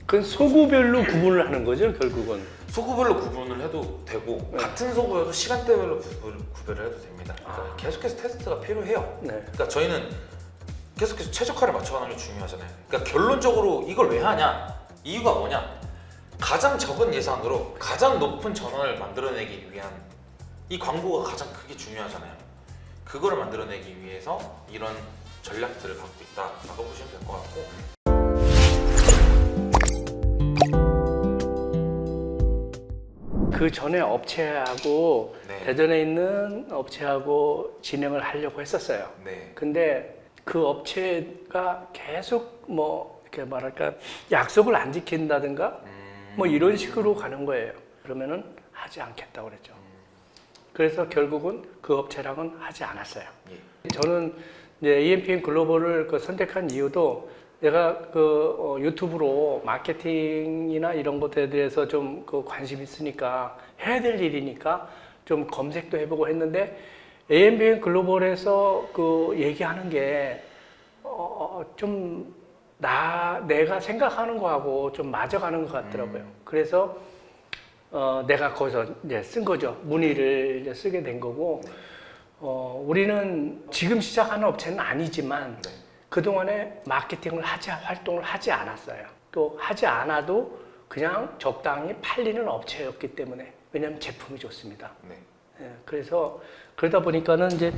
그건 소구별로 구분을 하는 거죠, 결국은. 소구별로 구분을 해도 되고 네. 같은 소구여도 시간대별로 구별을 해도 됩니다. 그러니까 계속해서 테스트가 필요해요. 네. 그러니까 저희는 계속해서 최적화를 맞춰가는 게 중요하잖아요. 그러니까 결론적으로 이걸 왜 하냐? 이유가 뭐냐? 가장 적은 예산으로 가장 높은 전원을 만들어내기 위한 이 광고가 가장 크게 중요하잖아요. 그거를 만들어내기 위해서 이런 전략들을 갖고 있다라고 보시면 될 것 같고, 그 전에 업체하고 네. 대전에 있는 업체하고 진행을 하려고 했었어요. 네. 근데 그 업체가 계속 뭐 이렇게 말할까 약속을 안 지킨다든가 뭐 이런 식으로 가는 거예요. 그러면은 하지 않겠다고 그랬죠. 그래서 결국은 그 업체랑은 하지 않았어요. 예. 저는 이제 EMPM 글로벌을 선택한 이유도 내가 유튜브로 마케팅이나 이런 것에 대해서 좀 관심 있으니까 해야 될 일이니까 좀 검색도 해보고 했는데 EMPM 글로벌에서 얘기하는 게 좀 내가 생각하는 거하고 좀 맞아가는 것 같더라고요. 그래서 내가 거기서 이제 쓴 거죠. 문의를 이제 쓰게 된 거고, 우리는 지금 시작하는 업체는 아니지만, 네. 그동안에 마케팅을 활동을 하지 않았어요. 또 하지 않아도 그냥 적당히 팔리는 업체였기 때문에, 왜냐하면 제품이 좋습니다. 네. 예, 그래서 그러다 보니까는 이제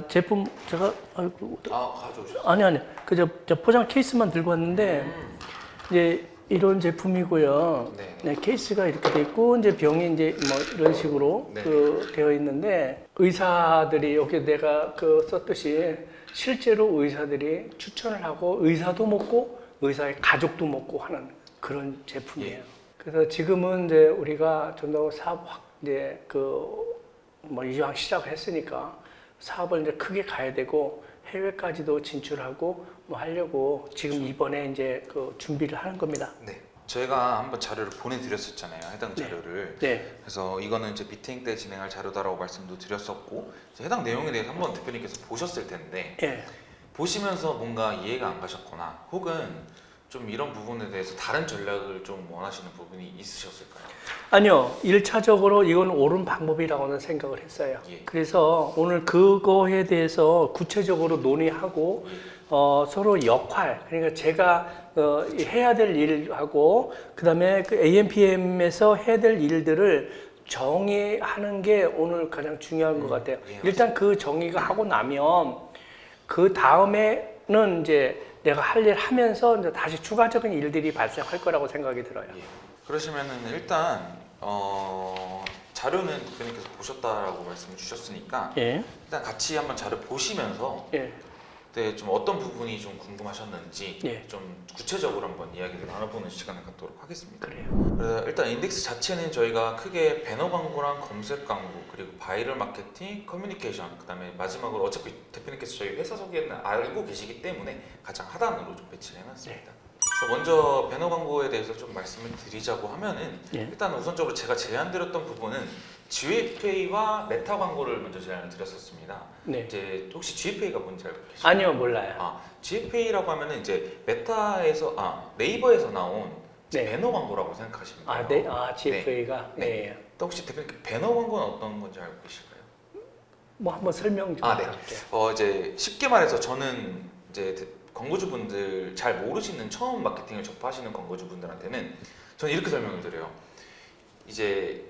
제품 제가 가져오셨어요? 아니 저 포장 케이스만 들고 왔는데 이제 이런 제품이고요. 네. 네, 케이스가 이렇게 돼 있고 이제 병이 이제 뭐 이런 식으로 네. 되어 있는데 의사들이 여기 내가 썼듯이 실제로 의사들이 추천을 하고 의사도 먹고 의사의 가족도 먹고 하는 그런 제품이에요. 예. 그래서 지금은 이제 우리가 좀 더 사업 이제 뭐 이왕 시작을 했으니까 사업을 이제 크게 가야 되고 해외까지도 진출하고 뭐 하려고 지금 이번에 이제 준비를 하는 겁니다. 네. 저희가 한번 자료를 보내드렸었잖아요. 해당 자료를. 네. 그래서 이거는 이제 미팅 때 진행할 자료다라고 말씀도 드렸었고, 이제 해당 내용에 대해서 한번 대표님께서 보셨을 텐데, 예. 보시면서 뭔가 이해가 안 가셨거나 혹은 좀 이런 부분에 대해서 다른 전략을 좀 원하시는 부분이 있으셨을까요? 아니요. 1차적으로 이건 옳은 방법이라고는 생각을 했어요. 예. 그래서 오늘 그거에 대해서 구체적으로 논의하고 서로 역할, 그러니까 제가 해야 될 일하고 그다음에 그 AMPM에서 해야 될 일들을 정의하는 게 오늘 가장 중요한 것 같아요. 예, 일단 그 정의가 하고 나면 그 다음에는 이제 내가 할 일 하면서 이제 다시 추가적인 일들이 발생할 거라고 생각이 들어요. 예. 그러시면은 일단 자료는 대표님께서 보셨다라고 말씀을 주셨으니까 예. 일단 같이 한번 자료 보시면서 예. 네, 좀 어떤 부분이 좀 궁금하셨는지 예. 좀 구체적으로 한번 이야기를 나눠보는 시간을 갖도록 하겠습니다. 그래요. 그래서 일단 인덱스 자체는 저희가 크게 배너 광고랑 검색 광고 그리고 바이럴 마케팅, 커뮤니케이션 그다음에 마지막으로 어차피 대표님께서 저희 회사 소개는 알고 계시기 때문에 가장 하단으로 좀 배치를 해놨습니다. 그래서 먼저 배너 광고에 대해서 좀 말씀을 드리자고 하면은 예. 일단 우선적으로 제가 제안드렸던 부분은 GFA와 메타 광고를 먼저 제안을 드렸었습니다. 네. 이제 혹시 GFA가 뭔지 알고 계시나요? 아니요, 몰라요. GFA라고 하면은 이제 메타에서 네이버에서 나온 네. 배너 광고라고 생각하시면 돼요. GFA가 네. 또 혹시 대표님 배너 광고는 어떤 건지 알고 계실까요? 뭐 한번 설명 좀 네. 부탁드릴게요. 이제 쉽게 말해서 저는 이제 광고주분들 잘 모르시는 처음 마케팅을 접하시는 광고주분들한테는 저는 이렇게 설명을 드려요. 이제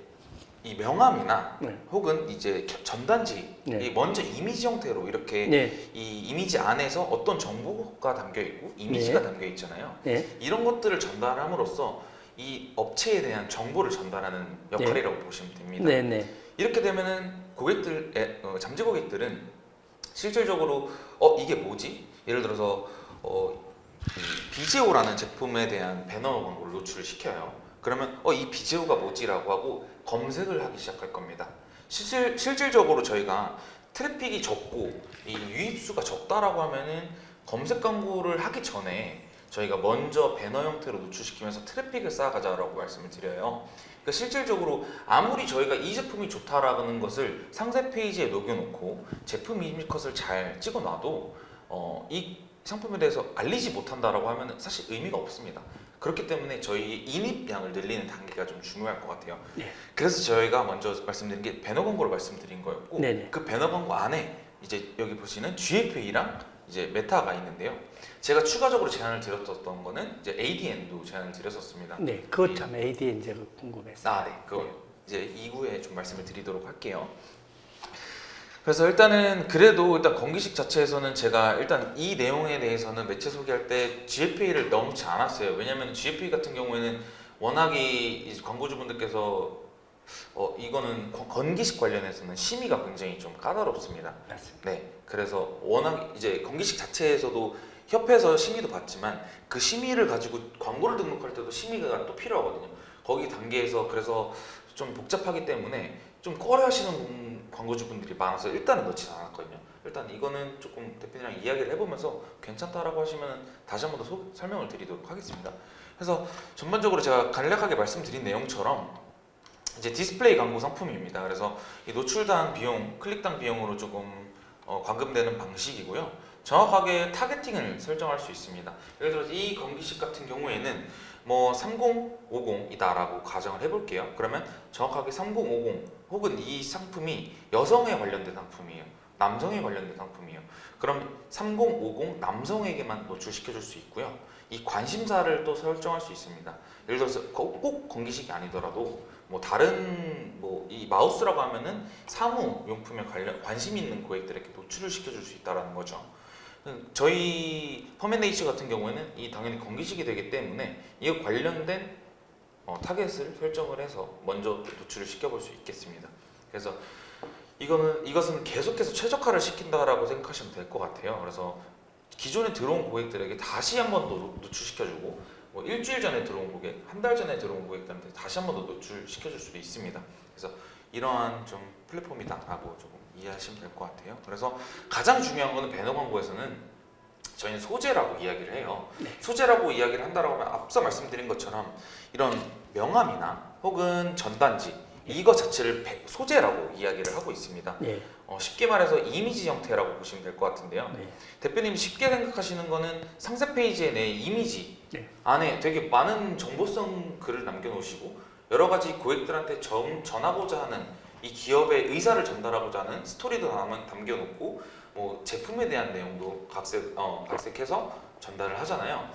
이 명함이나 네. 혹은 이제 전단지 네. 이 먼저 이미지 형태로 이렇게 네. 이 이미지 안에서 어떤 정보가 담겨 있고 이미지가 네. 담겨 있잖아요. 네. 이런 것들을 전달함으로써 이 업체에 대한 정보를 전달하는 역할이라고 보시면 됩니다. 네. 네. 이렇게 되면은 잠재 고객들은 실질적으로 이게 뭐지? 예를 들어서 비제오라는 제품에 대한 배너 광고를 노출을 시켜요. 그러면 이 비제오가 뭐지라고 하고 검색을 하기 시작할 겁니다. 실질적으로 저희가 트래픽이 적고 이 유입수가 적다라고 하면은 검색 광고를 하기 전에 저희가 먼저 배너 형태로 노출시키면서 트래픽을 쌓아가자라고 말씀을 드려요. 그러니까 실질적으로 아무리 저희가 이 제품이 좋다라는 것을 상세 페이지에 녹여놓고 제품 이미지 컷을 잘 찍어놔도 이 상품에 대해서 알리지 못한다라고 하면 사실 의미가 없습니다. 그렇기 때문에 저희 인입량을 늘리는 단계가 좀 중요할 것 같아요. 네. 그래서 저희가 먼저 말씀드린 게 배너 광고를 말씀드린 거였고 네네. 그 배너 광고 안에 이제 여기 보시는 GFA랑 이제 메타가 있는데요. 제가 추가적으로 제안을 드렸었던 거는 이제 ADN도 제안을 드렸었습니다. 네, 그것 참 ADN 제가 궁금했어요. 아, 네. 그거 이제 이후에 좀 말씀을 드리도록 할게요. 그래서 일단은 그래도 일단 건기식 자체에서는 제가 일단 이 내용에 대해서는 매체 소개할 때 GFA를 넣지 않았어요. 왜냐면 GFA 같은 경우에는 워낙에 이제 광고주분들께서 이거는 건기식 관련해서는 심의가 굉장히 좀 까다롭습니다. 맞습니다. 네, 그래서 워낙 이제 건기식 자체에서도 협회에서 심의도 받지만 그 심의를 가지고 광고를 등록할 때도 심의가 또 필요하거든요. 거기 단계에서 그래서 좀 복잡하기 때문에 좀 꺼려하시는 광고주분들이 많아서 일단은 넣지 않았거든요. 일단 이거는 조금 대표님이랑 이야기를 해보면서 괜찮다라고 하시면 다시 한 번 더 설명을 드리도록 하겠습니다. 그래서 전반적으로 제가 간략하게 말씀드린 내용처럼 이제 디스플레이 광고 상품입니다. 그래서 이 노출당 비용, 클릭당 비용으로 조금 과금되는 방식이고요. 정확하게 타겟팅을 설정할 수 있습니다. 예를 들어서 이 건기식 같은 경우에는 뭐 3050이다라고 가정을 해볼게요. 그러면 정확하게 3050 혹은 이 상품이 여성에 관련된 상품이에요. 남성에 관련된 상품이에요. 그럼 3050 남성에게만 노출시켜줄 수 있고요. 이 관심사를 또 설정할 수 있습니다. 예를 들어서 꼭 건기식이 아니더라도 뭐 다른 뭐 이 마우스라고 하면은 사무용품에 관심 있는 고객들에게 노출을 시켜줄 수 있다라는 거죠. 저희 퍼맨네이처 같은 경우에는 이 당연히 건기식이 되기 때문에 이거 관련된 타겟을 설정을 해서 먼저 노출을 시켜볼 수 있겠습니다. 그래서 이것은 계속해서 최적화를 시킨다라고 생각하시면 될 것 같아요. 그래서 기존에 들어온 고객들에게 다시 한 번 더 노출시켜주고 뭐 일주일 전에 들어온 고객, 한 달 전에 들어온 고객들한테 다시 한 번 더 노출시켜줄 수도 있습니다. 그래서 이러한 좀 플랫폼이다라고 조금 이해하시면 될 것 같아요. 그래서 가장 중요한 거는 배너 광고에서는 저희는 소재라고 이야기를 해요. 네. 소재라고 이야기를 한다라고 하면 앞서 말씀드린 것처럼 이런 명함이나 혹은 전단지 이거 자체를 소재라고 이야기를 하고 있습니다. 네. 쉽게 말해서 이미지 형태라고 보시면 될 것 같은데요. 네. 대표님이 쉽게 생각하시는 거는 상세 페이지에 내 이미지 네. 안에 되게 많은 정보성 글을 남겨놓으시고 여러 가지 고객들한테 전하고자 하는 이 기업의 의사를 전달하고자 하는 스토리도 담겨놓고 뭐 제품에 대한 내용도 각색해서 전달을 하잖아요.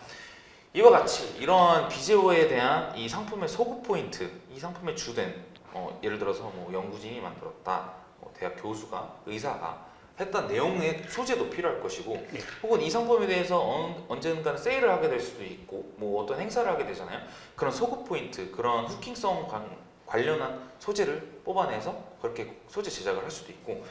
이와 같이 이런 비제오에 대한 이 상품의 소구 포인트, 이 상품의 주된 예를 들어서 뭐 연구진이 만들었다, 대학 교수가, 의사가 했던 내용의 소재도 필요할 것이고 네. 혹은 이 상품에 대해서 언젠가는 세일을 하게 될 수도 있고 뭐 어떤 행사를 하게 되잖아요. 그런 소구 포인트, 그런 후킹성 관련한 소재를 뽑아내서 그렇게 소재 제작을 할 수도 있고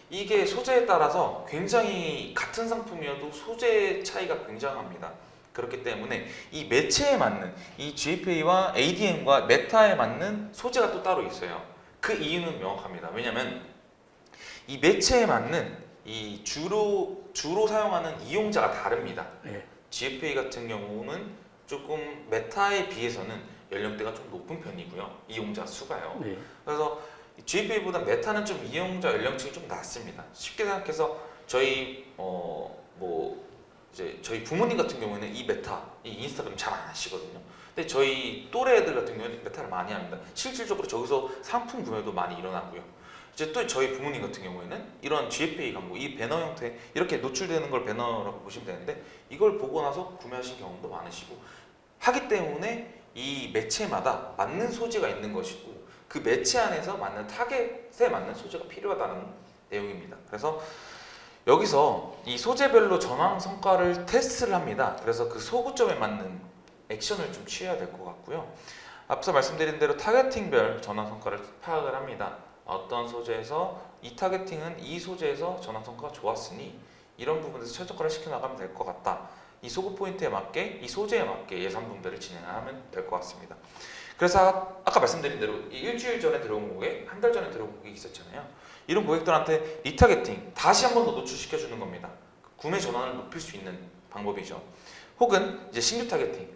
이게 소재에 따라서 굉장히 같은 상품이어도 소재 차이가 굉장합니다. 그렇기 때문에 이 매체에 맞는 이 GFA와 ADM과 메타에 맞는 소재가 또 따로 있어요. 그 이유는 명확합니다. 왜냐하면 이 매체에 맞는 이 주로 사용하는 이용자가 다릅니다. 네. GFA 같은 경우는 조금 메타에 비해서는 연령대가 좀 높은 편이고요. 이용자 수가요. 네. 그래서 GFA보다 메타는 좀 이용자 연령층이 좀 낮습니다. 쉽게 생각해서 저희 이제 저희 부모님 같은 경우에는 이 메타, 이 인스타그램 잘 안 하시거든요. 근데 저희 또래 애들 같은 경우에는 메타를 많이 합니다. 실질적으로 저기서 상품 구매도 많이 일어나고요. 이제 또 저희 부모님 같은 경우에는 이런 GFA 광고, 이 배너 형태 이렇게 노출되는 걸 배너라고 보시면 되는데 이걸 보고 나서 구매하신 경험도 많으시고 하기 때문에 이 매체마다 맞는 소재가 있는 것이고 그 매체 안에서 맞는 타겟에 맞는 소재가 필요하다는 내용입니다. 그래서 여기서 이 소재별로 전환 성과를 테스트를 합니다. 그래서 그 소구점에 맞는 액션을 좀 취해야 될 것 같고요. 앞서 말씀드린 대로 타겟팅별 전환 성과를 파악을 합니다. 어떤 소재에서 이 타겟팅은 이 소재에서 전환 성과가 좋았으니 이런 부분에서 최적화를 시켜나가면 될 것 같다. 이 소구 포인트에 맞게 이 소재에 맞게 예산 분배를 진행하면 될 것 같습니다. 그래서 아까 말씀드린 대로 이 일주일 전에 들어온 고객, 한 달 전에 들어온 고객이 있었잖아요. 이런 고객들한테 리타겟팅 다시 한 번 더 노출시켜 주는 겁니다. 구매 전환을 높일 수 있는 방법이죠. 혹은 이제 신규 타겟팅,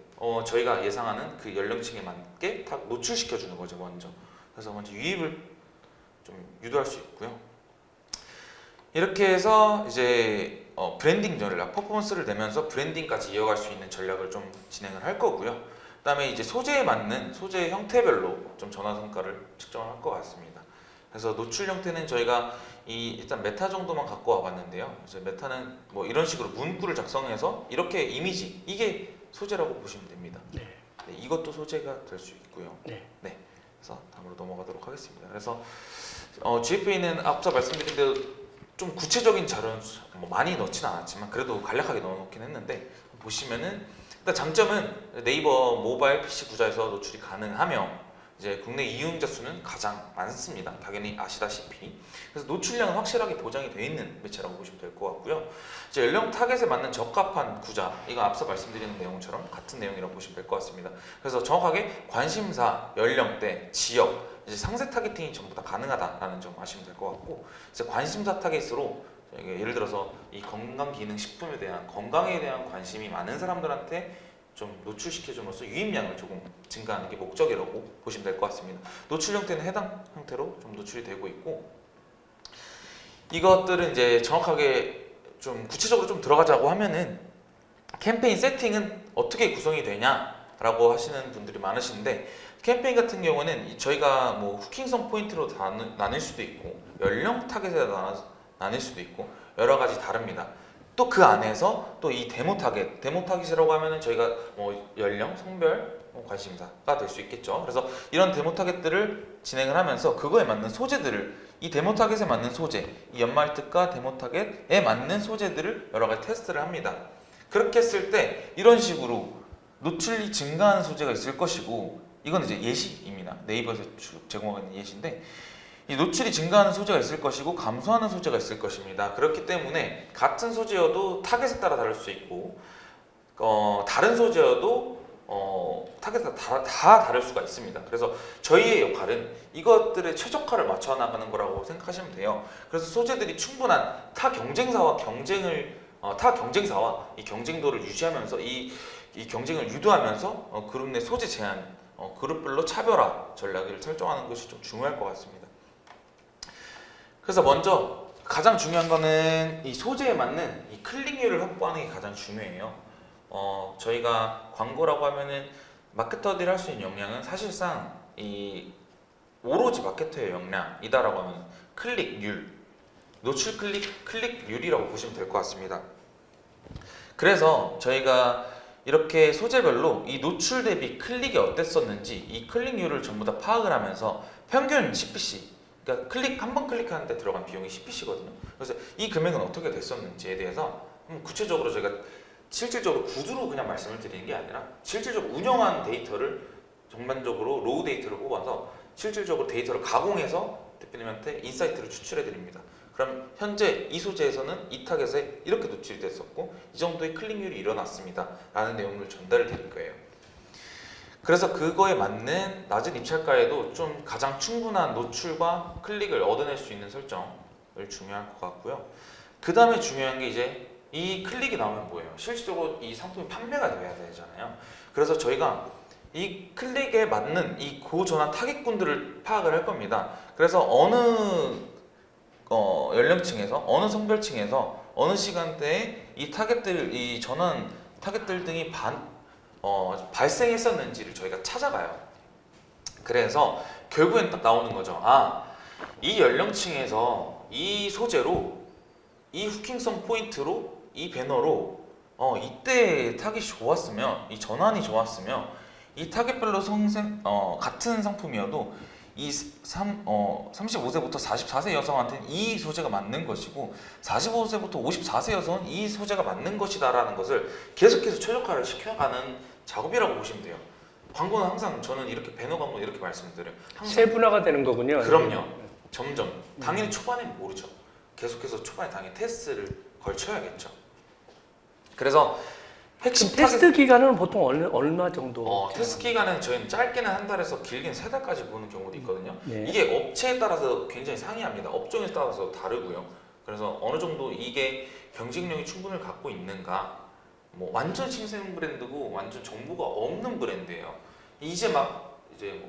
저희가 예상하는 그 연령층에 맞게 노출시켜 주는 거죠. 그래서 먼저 유입을 좀 유도할 수 있고요. 이렇게 해서 이제 브랜딩 전략, 퍼포먼스를 내면서 브랜딩까지 이어갈 수 있는 전략을 좀 진행을 할 거고요. 그다음에 이제 소재에 맞는 소재 형태별로 좀 전화 성과를 측정을 할 것 같습니다. 그래서 노출 형태는 저희가 일단 메타 정도만 갖고 와봤는데요. 이제 메타는 뭐 이런 식으로 문구를 작성해서 이렇게 이미지 이게 소재라고 보시면 됩니다. 네. 네, 이것도 소재가 될 수 있고요. 네. 그래서 다음으로 넘어가도록 하겠습니다. 그래서 GFA는 앞서 말씀드린 대로 좀 구체적인 자료는 뭐 많이 넣지는 않았지만 그래도 간략하게 넣어놓긴 했는데 보시면은 일단 장점은 네이버 모바일 PC 구자에서 노출이 가능하며 이제 국내 이용자 수는 가장 많습니다. 당연히 아시다시피. 그래서 노출량은 확실하게 보장이 되어 있는 매체라고 보시면 될 것 같고요. 이제 연령 타겟에 맞는 적합한 구자, 이건 앞서 말씀드리는 내용처럼 같은 내용이라고 보시면 될 것 같습니다. 그래서 정확하게 관심사, 연령대, 지역, 이제 상세 타겟팅이 전부 다 가능하다라는 점 아시면 될 것 같고, 이제 관심사 타겟으로 예를 들어서 이 건강기능식품에 대한 건강에 대한 관심이 많은 사람들한테 좀 노출시켜줌으로써 유입량을 조금 증가하는 게 목적이라고 보시면 될 것 같습니다. 노출 형태는 해당 형태로 좀 노출이 되고 있고, 이것들은 이제 정확하게 좀 구체적으로 좀 들어가자고 하면은 캠페인 세팅은 어떻게 구성이 되냐라고 하시는 분들이 많으신데, 캠페인 같은 경우는 저희가 뭐 후킹성 포인트로 나눌 수도 있고 연령 타겟에 나눌 수도 있고 여러 가지 다릅니다. 또 그 안에서 또 이 데모 타겟이라고 하면은 저희가 뭐 연령, 성별, 관심사가 될 수 있겠죠. 그래서 이런 데모 타겟들을 진행을 하면서 그거에 맞는 소재들을 이 데모 타겟에 맞는 소재, 이 연말특가 데모 타겟에 맞는 소재들을 여러 가지 테스트를 합니다. 그렇게 했을 때 이런 식으로 노출이 증가하는 소재가 있을 것이고, 이건 이제 예시입니다. 네이버에서 제공하는 예시인데, 이 노출이 증가하는 소재가 있을 것이고 감소하는 소재가 있을 것입니다. 그렇기 때문에 같은 소재여도 타겟에 따라 다를 수 있고 다른 소재여도 타겟에 다 다를 수가 있습니다. 그래서 저희의 역할은 이것들의 최적화를 맞춰 나가는 거라고 생각하시면 돼요. 그래서 소재들이 충분한 타 경쟁사와 이 경쟁도를 유지하면서 이 경쟁을 유도하면서 그룹 내 소재 제한, 그룹별로 차별화 전략을 설정하는 것이 좀 중요할 것 같습니다. 그래서 먼저 가장 중요한 거는 이 소재에 맞는 이 클릭률을 확보하는 게 가장 중요해요. 저희가 광고라고 하면은 마케터들이 할 수 있는 역량은 사실상 이 오로지 마케터의 역량이다라고 하면 클릭률, 노출 클릭률이라고 보시면 될 것 같습니다. 그래서 저희가 이렇게 소재별로 이 노출 대비 클릭이 어땠었는지 이 클릭률을 전부 다 파악을 하면서 평균 CPC, 그러니까 한 번 클릭하는데 들어간 비용이 CPC거든요. 그래서 이 금액은 어떻게 됐었는지에 대해서 구체적으로 저희가 실질적으로 구두로 그냥 말씀을 드리는 게 아니라 실질적으로 운영한 데이터를 전반적으로 로우 데이터를 뽑아서 실질적으로 데이터를 가공해서 대표님한테 인사이트를 추출해 드립니다. 그럼 현재 이 소재에서는 이 타겟에 이렇게 노출이 됐었고 이 정도의 클릭률이 일어났습니다 라는 내용을 전달을 드릴 거예요. 그래서 그거에 맞는 낮은 입찰가에도 좀 가장 충분한 노출과 클릭을 얻어낼 수 있는 설정을 중요할 것 같고요. 그 다음에 중요한 게 이제 이 클릭이 나오면 뭐예요? 실질적으로 이 상품이 판매가 돼야 되잖아요. 그래서 저희가 이 클릭에 맞는 이 고전환 타겟군들을 파악을 할 겁니다. 그래서 어느 연령층에서 어느 성별층에서 어느 시간대에 이 타겟들, 이 전환 타겟들 등이 발생했었는지를 저희가 찾아가요. 그래서 결국엔 딱 나오는 거죠. 이 연령층에서 이 소재로 이 후킹성 포인트로 이 배너로 이때 타겟이 좋았으면, 이 전환이 좋았으면 이 타겟별로 같은 상품이어도 이 35세부터 44세 여성한테는 이 소재가 맞는 것이고 45세부터 54세 여성은 이 소재가 맞는 것이다라는 것을 계속해서 최적화를 시켜가는 작업이라고 보시면 돼요. 광고는 항상 저는 이렇게 배너 광고 이렇게 말씀드려요. 세분화가 되는 거군요. 그럼요. 점점. 당연히 초반엔 모르죠. 계속해서 초반에 당연히 테스트를 걸쳐야겠죠. 그래서 핵심 테스트 기간은 보통 얼마 정도? 테스트 기간은 저희는 짧게는 한 달에서 길게는 3달까지 보는 경우도 있거든요. 네. 이게 업체에 따라서 굉장히 상이합니다. 업종에 따라서 다르고요. 그래서 어느 정도 이게 경쟁력이 충분히 갖고 있는가, 뭐 완전 신생 브랜드고 완전 정보가 없는 브랜드예요. 이제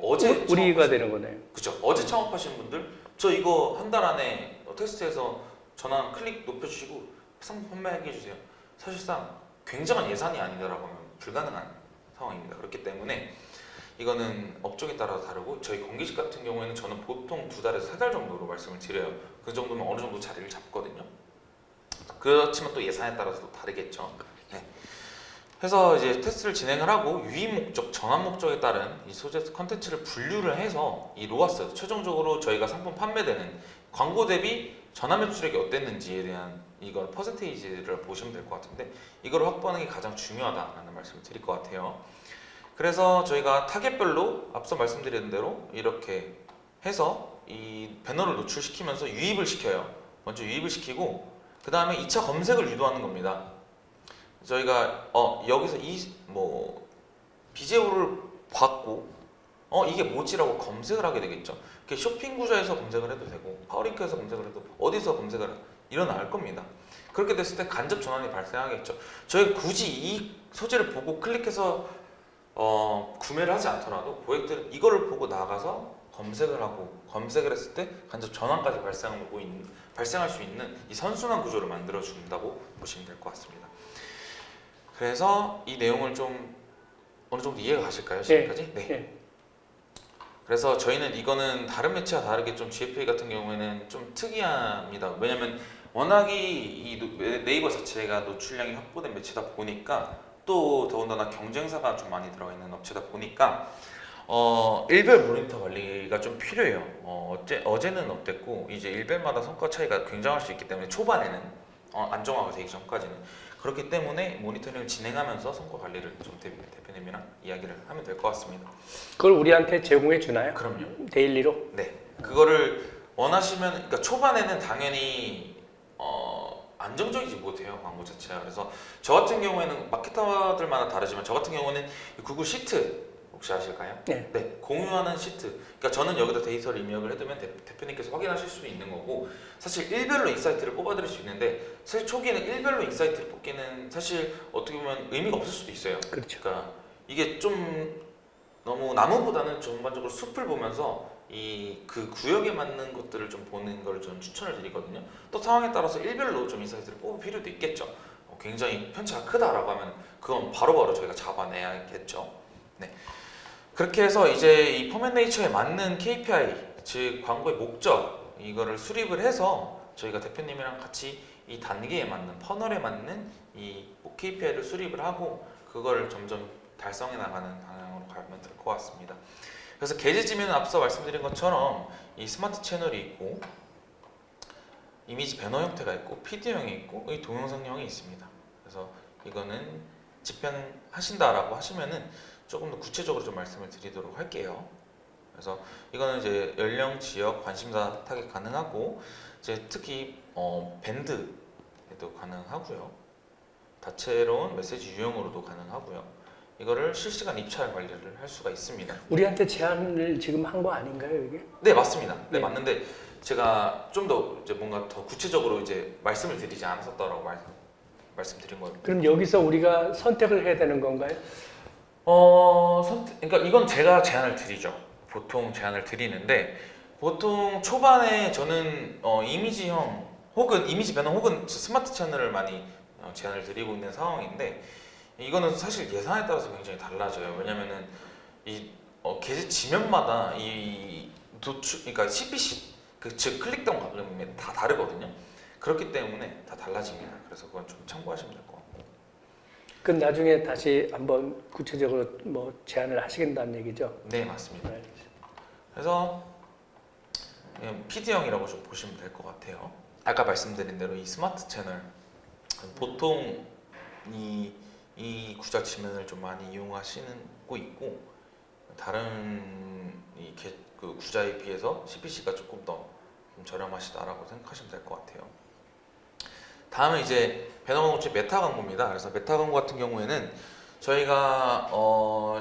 어제 우리가 되는 거네요. 그렇죠. 어제 창업하신 분들 저 이거 한 달 안에 테스트해서 전환 클릭 높여주시고 상품 판매하게 해주세요. 사실상 굉장한 예산이 아니다라고 하면 불가능한 상황입니다. 그렇기 때문에 이거는 업종에 따라 다르고 저희 공기식 같은 경우에는 저는 보통 2달에서 3달 정도로 말씀을 드려요. 그 정도면 어느 정도 자리를 잡거든요. 그렇지만 또 예산에 따라서 다르겠죠. 네. 해서 이제 테스트를 진행을 하고 유입 목적, 전환 목적에 따른 이 소재 컨텐츠를 분류를 해서 이 로아스 최종적으로 저희가 상품 판매되는 광고 대비 전환 매출액이 어땠는지에 대한 이걸 퍼센테이지를 보시면 될 것 같은데 이걸 확보하는 게 가장 중요하다라는 말씀을 드릴 것 같아요. 그래서 저희가 타겟별로 앞서 말씀드린 대로 이렇게 해서 이 배너를 노출시키면서 유입을 시켜요. 먼저 유입을 시키고 그 다음에 2차 검색을 유도하는 겁니다. 저희가 여기서 이 비제오를 봤고 이게 뭐지라고 검색을 하게 되겠죠. 쇼핑 구좌에서 검색을 해도 되고 파워링크에서 검색을 해도 어디서 검색을 해도 일어날 겁니다. 그렇게 됐을 때 간접 전환이 발생하겠죠. 저희가 굳이 이 소재를 보고 클릭해서 구매를 하지 않더라도 고객들은 이거를 보고 나가서 검색을 하고 검색을 했을 때 간접 전환까지 발생할 수 있는 이 선순환 구조를 만들어 준다고 보시면 될 것 같습니다. 그래서 이 내용을 좀 어느 정도 이해가 가실까요? 지금까지? 네. 네. 그래서 저희는 이거는 다른 매체와 다르게 좀 GFA 같은 경우에는 좀 특이합니다. 왜냐면 워낙에 이 네이버 자체가 노출량이 확보된 매체다 보니까 또 더군다나 경쟁사가 좀 많이 들어가 있는 업체다 보니까 일별 모니터 관리가 좀 필요해요. 어제는 어땠고 이제 일별마다 성과 차이가 굉장할 수 있기 때문에 초반에는 안정화가 되기 전까지는 그렇기 때문에 모니터링을 진행하면서 성과 관리를 좀 대표님이랑 이야기를 하면 될 것 같습니다. 그걸 우리한테 제공해 주나요? 그럼요. 데일리로? 네. 그거를 원하시면 그러니까 초반에는 당연히 안정적이지 못해요 광고 자체가. 그래서 저 같은 경우에는 마케터들마다 다르지만 저 같은 경우는 구글 시트 혹시 아실까요? 네. 네, 공유하는 시트. 그러니까 저는 여기다 데이터를 입력을 해두면 대표님께서 확인하실 수 있는 거고 사실 일별로 인사이트를 뽑아드릴 수 있는데 사실 초기에는 일별로 인사이트를 뽑기는 사실 어떻게 보면 의미가 없을 수도 있어요. 그렇죠. 그러니까 이게 좀 너무 나무보다는 전반적으로 숲을 보면서 그 구역에 맞는 것들을 좀 보는 걸 저는 추천을 드리거든요. 또 상황에 따라서 일별로 좀 인사이트를 뽑을 필요도 있겠죠. 굉장히 편차가 크다라고 하면 그건 바로바로 저희가 잡아내야겠죠. 네. 그렇게 해서 이제 이 포맷네이처에 맞는 KPI, 즉 광고의 목적 이거를 수립을 해서 저희가 대표님이랑 같이 이 단계에 맞는 퍼널에 맞는 이 KPI를 수립을 하고 그걸 점점 달성해 나가는 방향으로 가면 될 것 같습니다. 그래서 게재지면은 앞서 말씀드린 것처럼 이 스마트 채널이 있고 이미지 배너 형태가 있고 PD형이 있고 이 동영상형이 있습니다. 그래서 이거는 집행하신다라고 하시면은 조금 더 구체적으로 좀 말씀을 드리도록 할게요. 그래서 이거는 이제 연령, 지역, 관심사 타겟 가능하고 이제 특히 밴드에도 가능하고요. 다채로운 메시지 유형으로도 가능하고요. 이거를 실시간 입찰 관리를 할 수가 있습니다. 우리한테 제안을 지금 한 거 아닌가요, 이게? 네, 맞습니다. 네, 네. 맞는데 제가 좀 더 이제 뭔가 더 구체적으로 이제 말씀을 드리지 않았었다라고 말씀드린 거예요. 그럼 여기서 우리가 선택을 해야 되는 건가요? 그러니까 이건 제가 제안을 드리죠. 보통 제안을 드리는데 보통 초반에 저는 이미지형 혹은 이미지 배너 혹은 스마트 채널을 많이 제안을 드리고 있는 상황인데 이거는 사실 예산에 따라서 굉장히 달라져요. 왜냐면은 이 게재 지면마다 이 도출 그러니까 CPC 즉 클릭다운 가격이 다 다르거든요. 그렇기 때문에 다 달라집니다. 그래서 그건 좀 참고하시면 될 것 같고. 그 나중에 다시 한번 구체적으로 뭐 제안을 하시겠다는 얘기죠? 네, 맞습니다. 네. 그래서 PD형이라고 좀 보시면 될 것 같아요. 아까 말씀드린 대로 이 스마트 채널 보통 이 구자 지면을 좀 많이 이용하시고 있고 다른 그 구자에 비해서 CPC가 조금 더 좀 저렴하시다라고 생각하시면 될 것 같아요. 다음은 이제 배너 광고체 메타 광고입니다. 그래서 메타 광고 같은 경우에는 저희가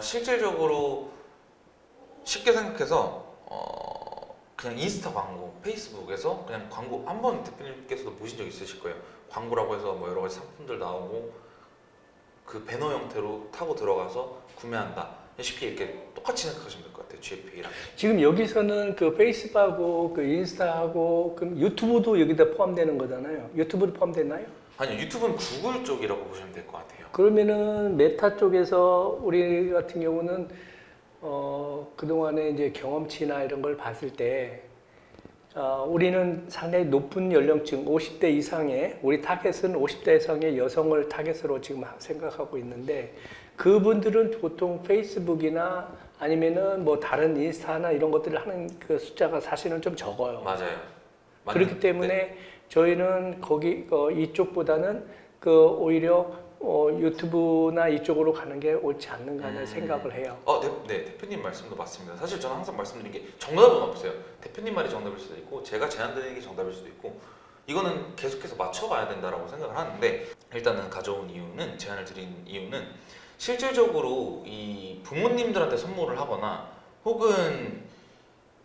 실질적으로 쉽게 생각해서 그냥 인스타 광고, 페이스북에서 그냥 광고 한번 대표님께서도 보신 적 있으실 거예요. 광고라고 해서 뭐 여러 가지 상품들 나오고 그 배너 형태로 타고 들어가서 구매한다. 쉽게 이렇게 똑같이 생각하시면 될 것 같아요. GFA랑. 지금 여기서는 그 페이스북하고 그 인스타하고 그럼 유튜브도 여기다 포함되는 거잖아요. 유튜브도 포함됐나요? 아니요, 유튜브는 구글 쪽이라고 보시면 될 것 같아요. 그러면은 메타 쪽에서 우리 같은 경우는 그동안에 이제 경험치나 이런 걸 봤을 때 우리는 상당히 높은 연령층 50대 이상의 우리 타겟은 50대 이상의 여성을 타겟으로 지금 생각하고 있는데 그분들은 보통 페이스북이나 아니면은 뭐 다른 인스타나 이런 것들을 하는 그 숫자가 사실은 좀 적어요. 맞아요. 그렇기 맞는- 때문에 네. 저희는 거기 이쪽보다는 그 오히려 유튜브나 이쪽으로 가는 게 옳지 않는가 하는 생각을 해요. 네, 대표님 말씀도 맞습니다. 사실 저는 항상 말씀드린 게 정답은 없어요. 대표님 말이 정답일 수도 있고 제가 제안드리는 게 정답일 수도 있고 이거는 계속해서 맞춰가야 된다라고 생각을 하는데 일단은 가져온 이유는 제안을 드린 이유는 실질적으로 이 부모님들한테 선물을 하거나 혹은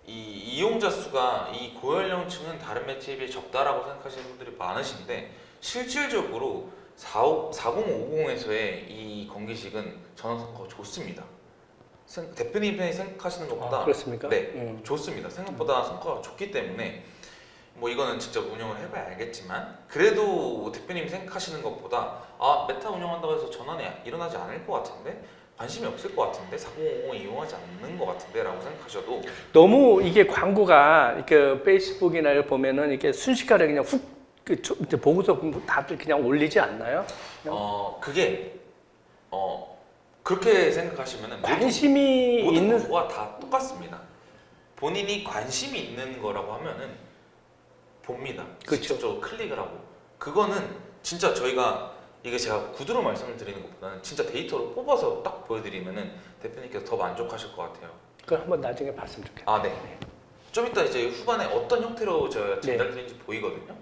이 이용자 수가 이 고연령층은 다른 매체에 비해 적다라고 생각하시는 분들이 많으신데 실질적으로 4050에서의 이 건기식은 저는 성과가 좋습니다. 대표님이 생각하시는 것보다 그렇습니까? 네, 좋습니다. 생각보다 성과가 좋기 때문에 뭐 이거는 직접 운영을 해봐야 알겠지만 그래도 대표님이 생각하시는 것보다 메타 운영한다고 해서 전환이 일어나지 않을 것 같은데 관심이 없을 것 같은데 4050을 이용하지 않는 것 같은데 라고 생각하셔도 너무 이게 광고가 이렇게 페이스북이나 이렇게 보면은 이렇게 순식간에 그냥 훅 이제 보고서 다들 그냥 올리지 않나요? 그게 그렇게 생각하시면은 관심이 모든 있는 광고가 다 똑같습니다. 본인이 관심이 있는 거라고 하면은 봅니다. 그렇죠. 직접적으로 클릭을 하고 그거는 진짜 저희가 이게 제가 구두로 말씀을 드리는 것보다는 진짜 데이터로 뽑아서 딱 보여드리면은 대표님께서 더 만족하실 것 같아요. 그걸 한번 나중에 봤으면 좋겠다. 네. 좀 이따 이제 후반에 어떤 형태로 제가 네. 전달되는지 보이거든요.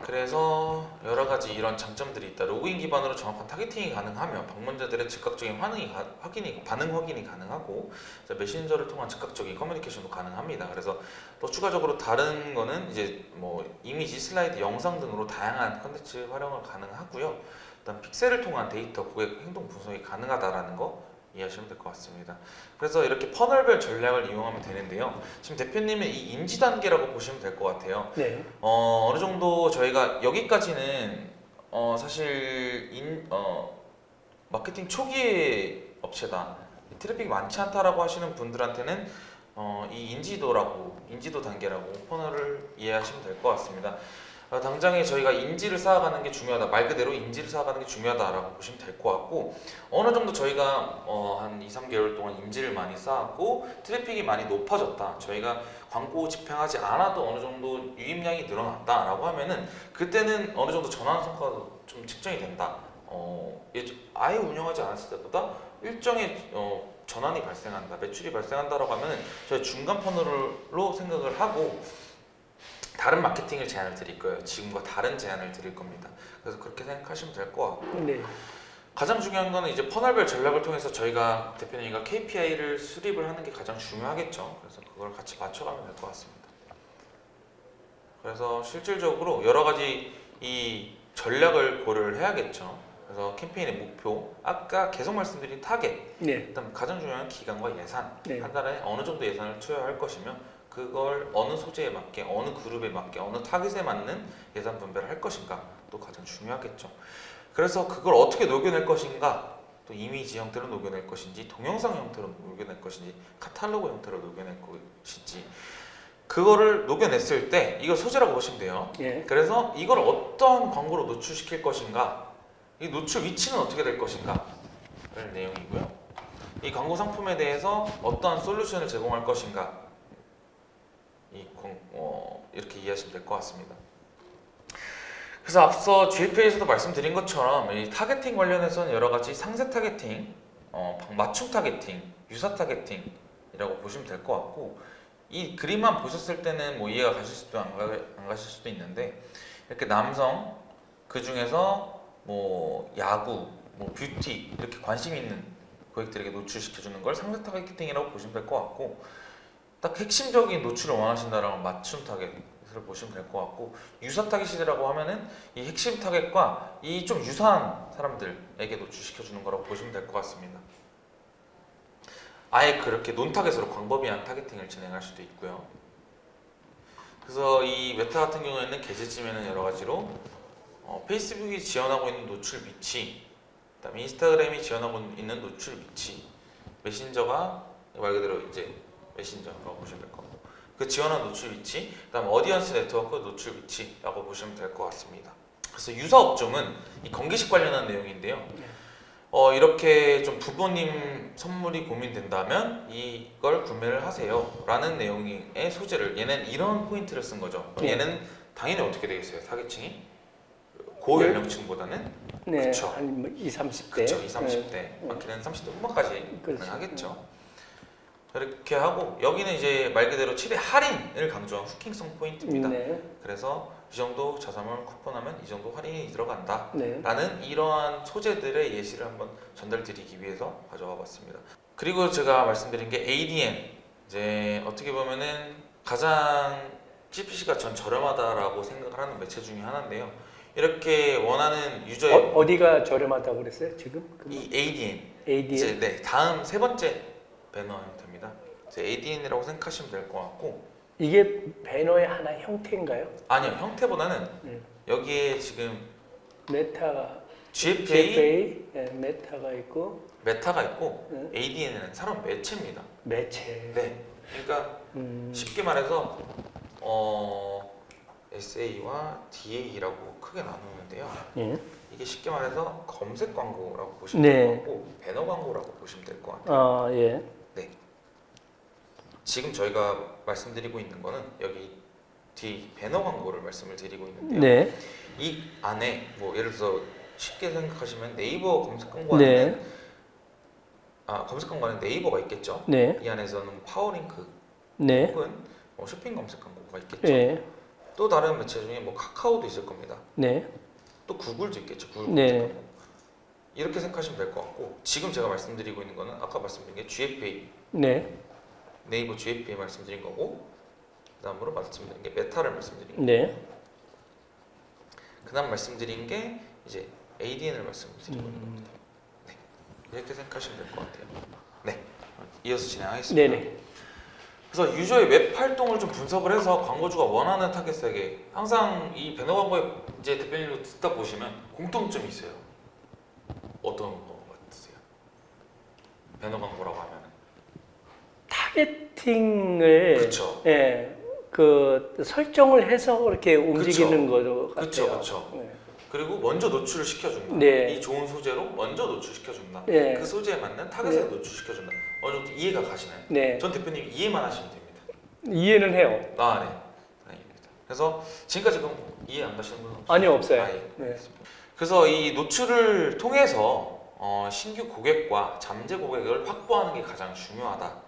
그래서 여러 가지 이런 장점들이 있다. 로그인 기반으로 정확한 타겟팅이 가능하며 방문자들의 즉각적인 반응 확인이 가능하고 메신저를 통한 즉각적인 커뮤니케이션도 가능합니다. 그래서 또 추가적으로 다른 거는 이제 뭐 이미지, 슬라이드, 영상 등으로 다양한 컨텐츠 활용을 가능하고요. 일단 픽셀을 통한 데이터 고객 행동 분석이 가능하다라는 거 이해하시면 될 것 같습니다. 그래서 이렇게 퍼널별 전략을 이용하면 되는데요. 지금 대표님의 이 인지 단계라고 보시면 될 것 같아요. 네. 어느 정도 저희가 여기까지는 사실 마케팅 초기의 업체다. 트래픽이 많지 않다라고 하시는 분들한테는 이 인지도 단계라고 퍼널을 이해하시면 될 것 같습니다. 당장에 저희가 인지를 쌓아가는 게 중요하다. 말 그대로 인지를 쌓아가는 게 중요하다라고 보시면 될 것 같고 어느 정도 저희가 한 2, 3개월 동안 인지를 많이 쌓았고 트래픽이 많이 높아졌다. 저희가 광고 집행하지 않아도 어느 정도 유입량이 늘어났다라고 하면은 그때는 어느 정도 전환 성과도 좀 측정이 된다. 아예 운영하지 않았을 때보다 일정의 전환이 발생한다, 매출이 발생한다라고 하면은 저희 중간 퍼널로 생각을 하고 다른 마케팅을 제안을 드릴 거예요. 지금과 다른 제안을 드릴 겁니다. 그래서 그렇게 생각하시면 될 것 같고 네. 가장 중요한 거는 이제 퍼널별 전략을 통해서 저희가 대표님과 KPI를 수립을 하는 게 가장 중요하겠죠. 그래서 그걸 같이 맞춰가면 될 것 같습니다. 그래서 실질적으로 여러 가지 이 전략을 고려를 해야겠죠. 그래서 캠페인의 목표, 아까 계속 말씀드린 타겟, 네. 일단 가장 중요한 기간과 예산, 네. 한 달에 어느 정도 예산을 투여할 것이며 그걸 어느 소재에 맞게, 어느 그룹에 맞게, 어느 타깃에 맞는 예산 분배를 할 것인가 또 가장 중요하겠죠. 그래서 그걸 어떻게 녹여낼 것인가, 또 이미지 형태로 녹여낼 것인지, 동영상 형태로 녹여낼 것인지, 카탈로그 형태로 녹여낼 것인지 그거를 녹여냈을 때 이걸 소재라고 보시면 돼요. 예. 그래서 이걸 어떤 광고로 노출시킬 것인가, 이 노출 위치는 어떻게 될 것인가 를 내용이고요. 이 광고 상품에 대해서 어떠한 솔루션을 제공할 것인가 이렇게 이해하시면 될 것 같습니다. 그래서 앞서 GFA에서도 말씀드린 것처럼 이 타겟팅 관련해서는 여러 가지 상세 타겟팅, 맞춤 타겟팅, 유사 타겟팅이라고 보시면 될 것 같고 이 그림만 보셨을 때는 뭐 이해가 가실 수도 안 가실 수도 있는데 이렇게 남성 그 중에서 뭐 야구, 뭐 뷰티 이렇게 관심 있는 고객들에게 노출시켜주는 걸 상세 타겟팅이라고 보시면 될 것 같고 딱 핵심적인 노출을 원하신다라면 맞춤 타겟을 보시면 될 것 같고 유사 타겟이라고 하면은 이 핵심 타겟과 이 좀 유사한 사람들에게 노출시켜주는 거라고 보시면 될 것 같습니다. 아예 그렇게 논 타겟으로 광범위한 타겟팅을 진행할 수도 있고요. 그래서 이 메타 같은 경우에는 계제쯤에는 여러 가지로 페이스북이 지원하고 있는 노출 위치, 그다음에 인스타그램이 지원하고 있는 노출 위치, 메신저가 말 그대로 이제 메신저라고 보시면 될 거고, 그 지원한 노출 위치, 그다음에 어디언스 네트워크 노출 위치라고 보시면 될 것 같습니다. 그래서 유사 업종은 이 건기식 관련한 내용인데요. 이렇게 좀 부모님 선물이 고민된다면 이걸 구매를 하세요 라는 내용의 소재를, 얘는 이런 포인트를 쓴 거죠. 네. 얘는 당연히 어떻게 되겠어요? 타겟층이 고연령층보다는 네, 그쵸. 한 20, 30대. 그렇죠. 20, 30대 네. 많게는 30대 후반까지 그렇죠. 가능하겠죠. 그렇게 하고 여기는 이제 말 그대로 7회 할인을 강조한 후킹성 포인트입니다. 네. 그래서 이 정도 자산을 쿠폰하면 이 정도 할인이 들어간다 네. 라는 이러한 소재들의 예시를 한번 전달드리기 위해서 가져와 봤습니다. 그리고 제가 말씀드린 게 ADN, 이제 어떻게 보면은 가장 CPC가 전 저렴하다라고 생각을 하는 매체 중에 하나인데요. 이렇게 원하는 유저의 어디가 저렴하다고 그랬어요? 지금? 이 ADN, ADN? 이제 네, 다음 세 번째 배너 형태입니다. 이제 ADN이라고 생각하시면 될 것 같고, 이게 배너의 하나 형태인가요? 아니요, 형태보다는 네. 여기에 지금 메타가 GFA, 네, 메타가 있고 메타가 있고 네. ADN은 산업 매체입니다. 매체. 네, 그러니까 쉽게 말해서 SA와 DA라고 크게 나누는데요. 예. 이게 쉽게 말해서 검색 광고라고 보시면 네. 될 것 같고, 배너 광고라고 보시면 될 것 같아요. 아, 예. 네. 지금 저희가 말씀드리고 있는 거는 여기 뒤 배너 광고를 말씀을 드리고 있는데요. 네. 이 안에 뭐 예를 들어서 쉽게 생각하시면 네이버 검색 광고 네. 안에는 검색 광고 안에 네이버가 있겠죠. 네. 이 안에서는 파워링크 네. 혹은 쇼핑 검색 광고가 있겠죠. 예. 또 다른 매체 중에 뭐 카카오도 있을 겁니다. 네. 또 구글도 있겠죠. 구글 네. 검색 광고. 이렇게 생각하시면 될 것 같고, 지금 제가 말씀드리고 있는 거는 아까 말씀드린 게 GFA, 네. 네이버 GFA 말씀드린 거고, 그다음으로 말씀드린 게 메타를 말씀드린 거고, 네. 그다음 말씀드린 게 이제 ADN을 말씀드리고 있는 겁니다. 네. 이렇게 생각하시면 될 것 같아요. 네. 이어서 진행하겠습니다. 네네. 그래서 유저의 웹 활동을 좀 분석을 해서 광고주가 원하는 타겟에게, 항상 이 배너 광고에 이제 대표님도 듣다 보시면 공통점이 있어요. 어떤 거 같으세요? 배너 광고라고 하면 타겟팅을 그렇죠. 예. 그 설정을 해서 그렇게 움직이는 거죠. 그렇죠, 그렇죠. 네. 그리고 먼저 노출을 시켜준다. 네. 이 좋은 소재로 먼저 노출시켜준다. 네. 그 소재에 맞는 타겟에 네. 노출시켜준다. 어느 정도 이해가 가시나요? 네. 전 대표님 이해만 하시면 됩니다. 이해는 해요. 네. 다행입니다. 그래서 지금까지 그럼 이해 안 가시는 분은 없어요? 아니요, 없어요. 예. 네. 그래서 이 노출을 통해서 신규 고객과 잠재 고객을 확보하는 게 가장 중요하다라고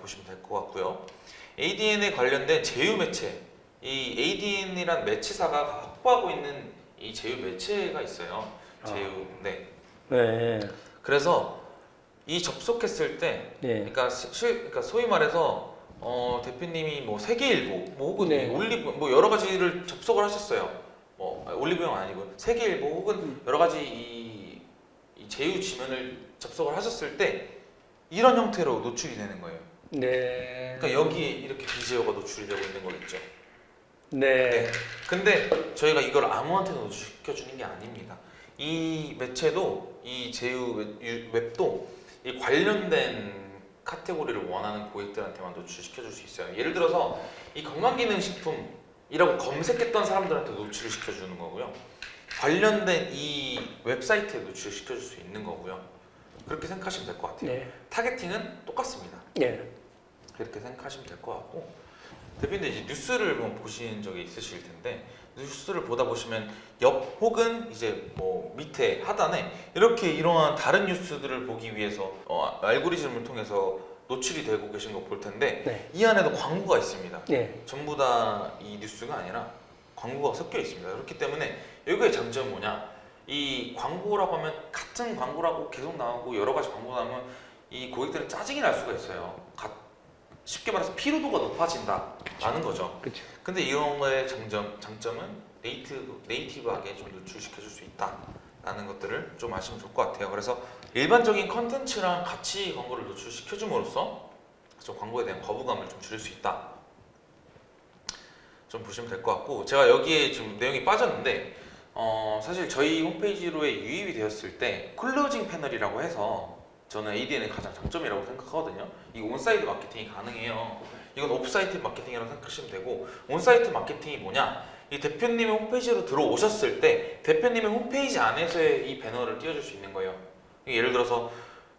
보시면 될 것 같고요. ADN에 관련된 제휴 매체, 이 ADN이란 매체사가 확보하고 있는 이 제휴 매체가 있어요. 제휴, 네. 네. 그래서 이 접속했을 때, 네. 그러니까 소위 말해서 대표님이 뭐 세계일보, 뭐 혹은 네. 올리브, 뭐 여러 가지를 접속을 하셨어요. 뭐 올리브영 아니고 세계일보 혹은 여러 가지 이 제휴 지면을 접속을 하셨을 때 이런 형태로 노출이 되는 거예요. 네. 그러니까 여기에 이렇게 BGO가 노출이 되고 있는 거겠죠. 네. 네. 근데 저희가 이걸 아무한테나 노출시켜 주는 게 아닙니다. 이 매체도 이 제휴 웹도 이 관련된 카테고리를 원하는 고객들한테만 노출시켜 줄 수 있어요. 예를 들어서 이 건강기능식품이라고 검색했던 사람들한테 노출을 시켜 주는 거고요. 관련된 이 웹사이트에 노출시켜 줄 수 있는 거고요. 그렇게 생각하시면 될 것 같아요. 네. 타겟팅은 똑같습니다. 네. 그렇게 생각하시면 될 것 같고, 대표님 이제 뉴스를 뭐 보신 적이 있으실 텐데 뉴스를 보다 보시면 옆 혹은 이제 뭐 밑에 하단에 이렇게 이러한 다른 뉴스들을 보기 위해서 알고리즘을 통해서 노출이 되고 계신 거 볼 텐데 네. 이 안에도 광고가 있습니다. 네. 전부 다 이 뉴스가 아니라 광고가 섞여 있습니다. 그렇기 때문에 여기의 장점이 뭐냐? 이 광고라고 하면 같은 광고라고 계속 나오고 여러 가지 광고 나오면 이 고객들은 짜증이 날 수가 있어요. 쉽게 말해서 피로도가 높아진다라는 거죠. 그렇죠. 근데 이런 거의 장점은 네이티브하게 좀 노출시켜 줄 수 있다라는 것들을 좀 아시면 좋을 것 같아요. 그래서 일반적인 컨텐츠랑 같이 광고를 노출시켜 줌으로써 좀 광고에 대한 거부감을 좀 줄일 수 있다. 좀 보시면 될 것 같고, 제가 여기에 좀 내용이 빠졌는데 사실 저희 홈페이지로의 유입이 되었을 때 클로징 패널이라고 해서 저는 ADN의 가장 장점이라고 생각하거든요. 이거 온사이트 마케팅이 가능해요. 이건 오프사이트 마케팅이라고 생각하시면 되고, 온사이트 마케팅이 뭐냐? 이 대표님의 홈페이지로 들어오셨을 때 대표님의 홈페이지 안에서의 이 배너를 띄워줄 수 있는 거예요. 예를 들어서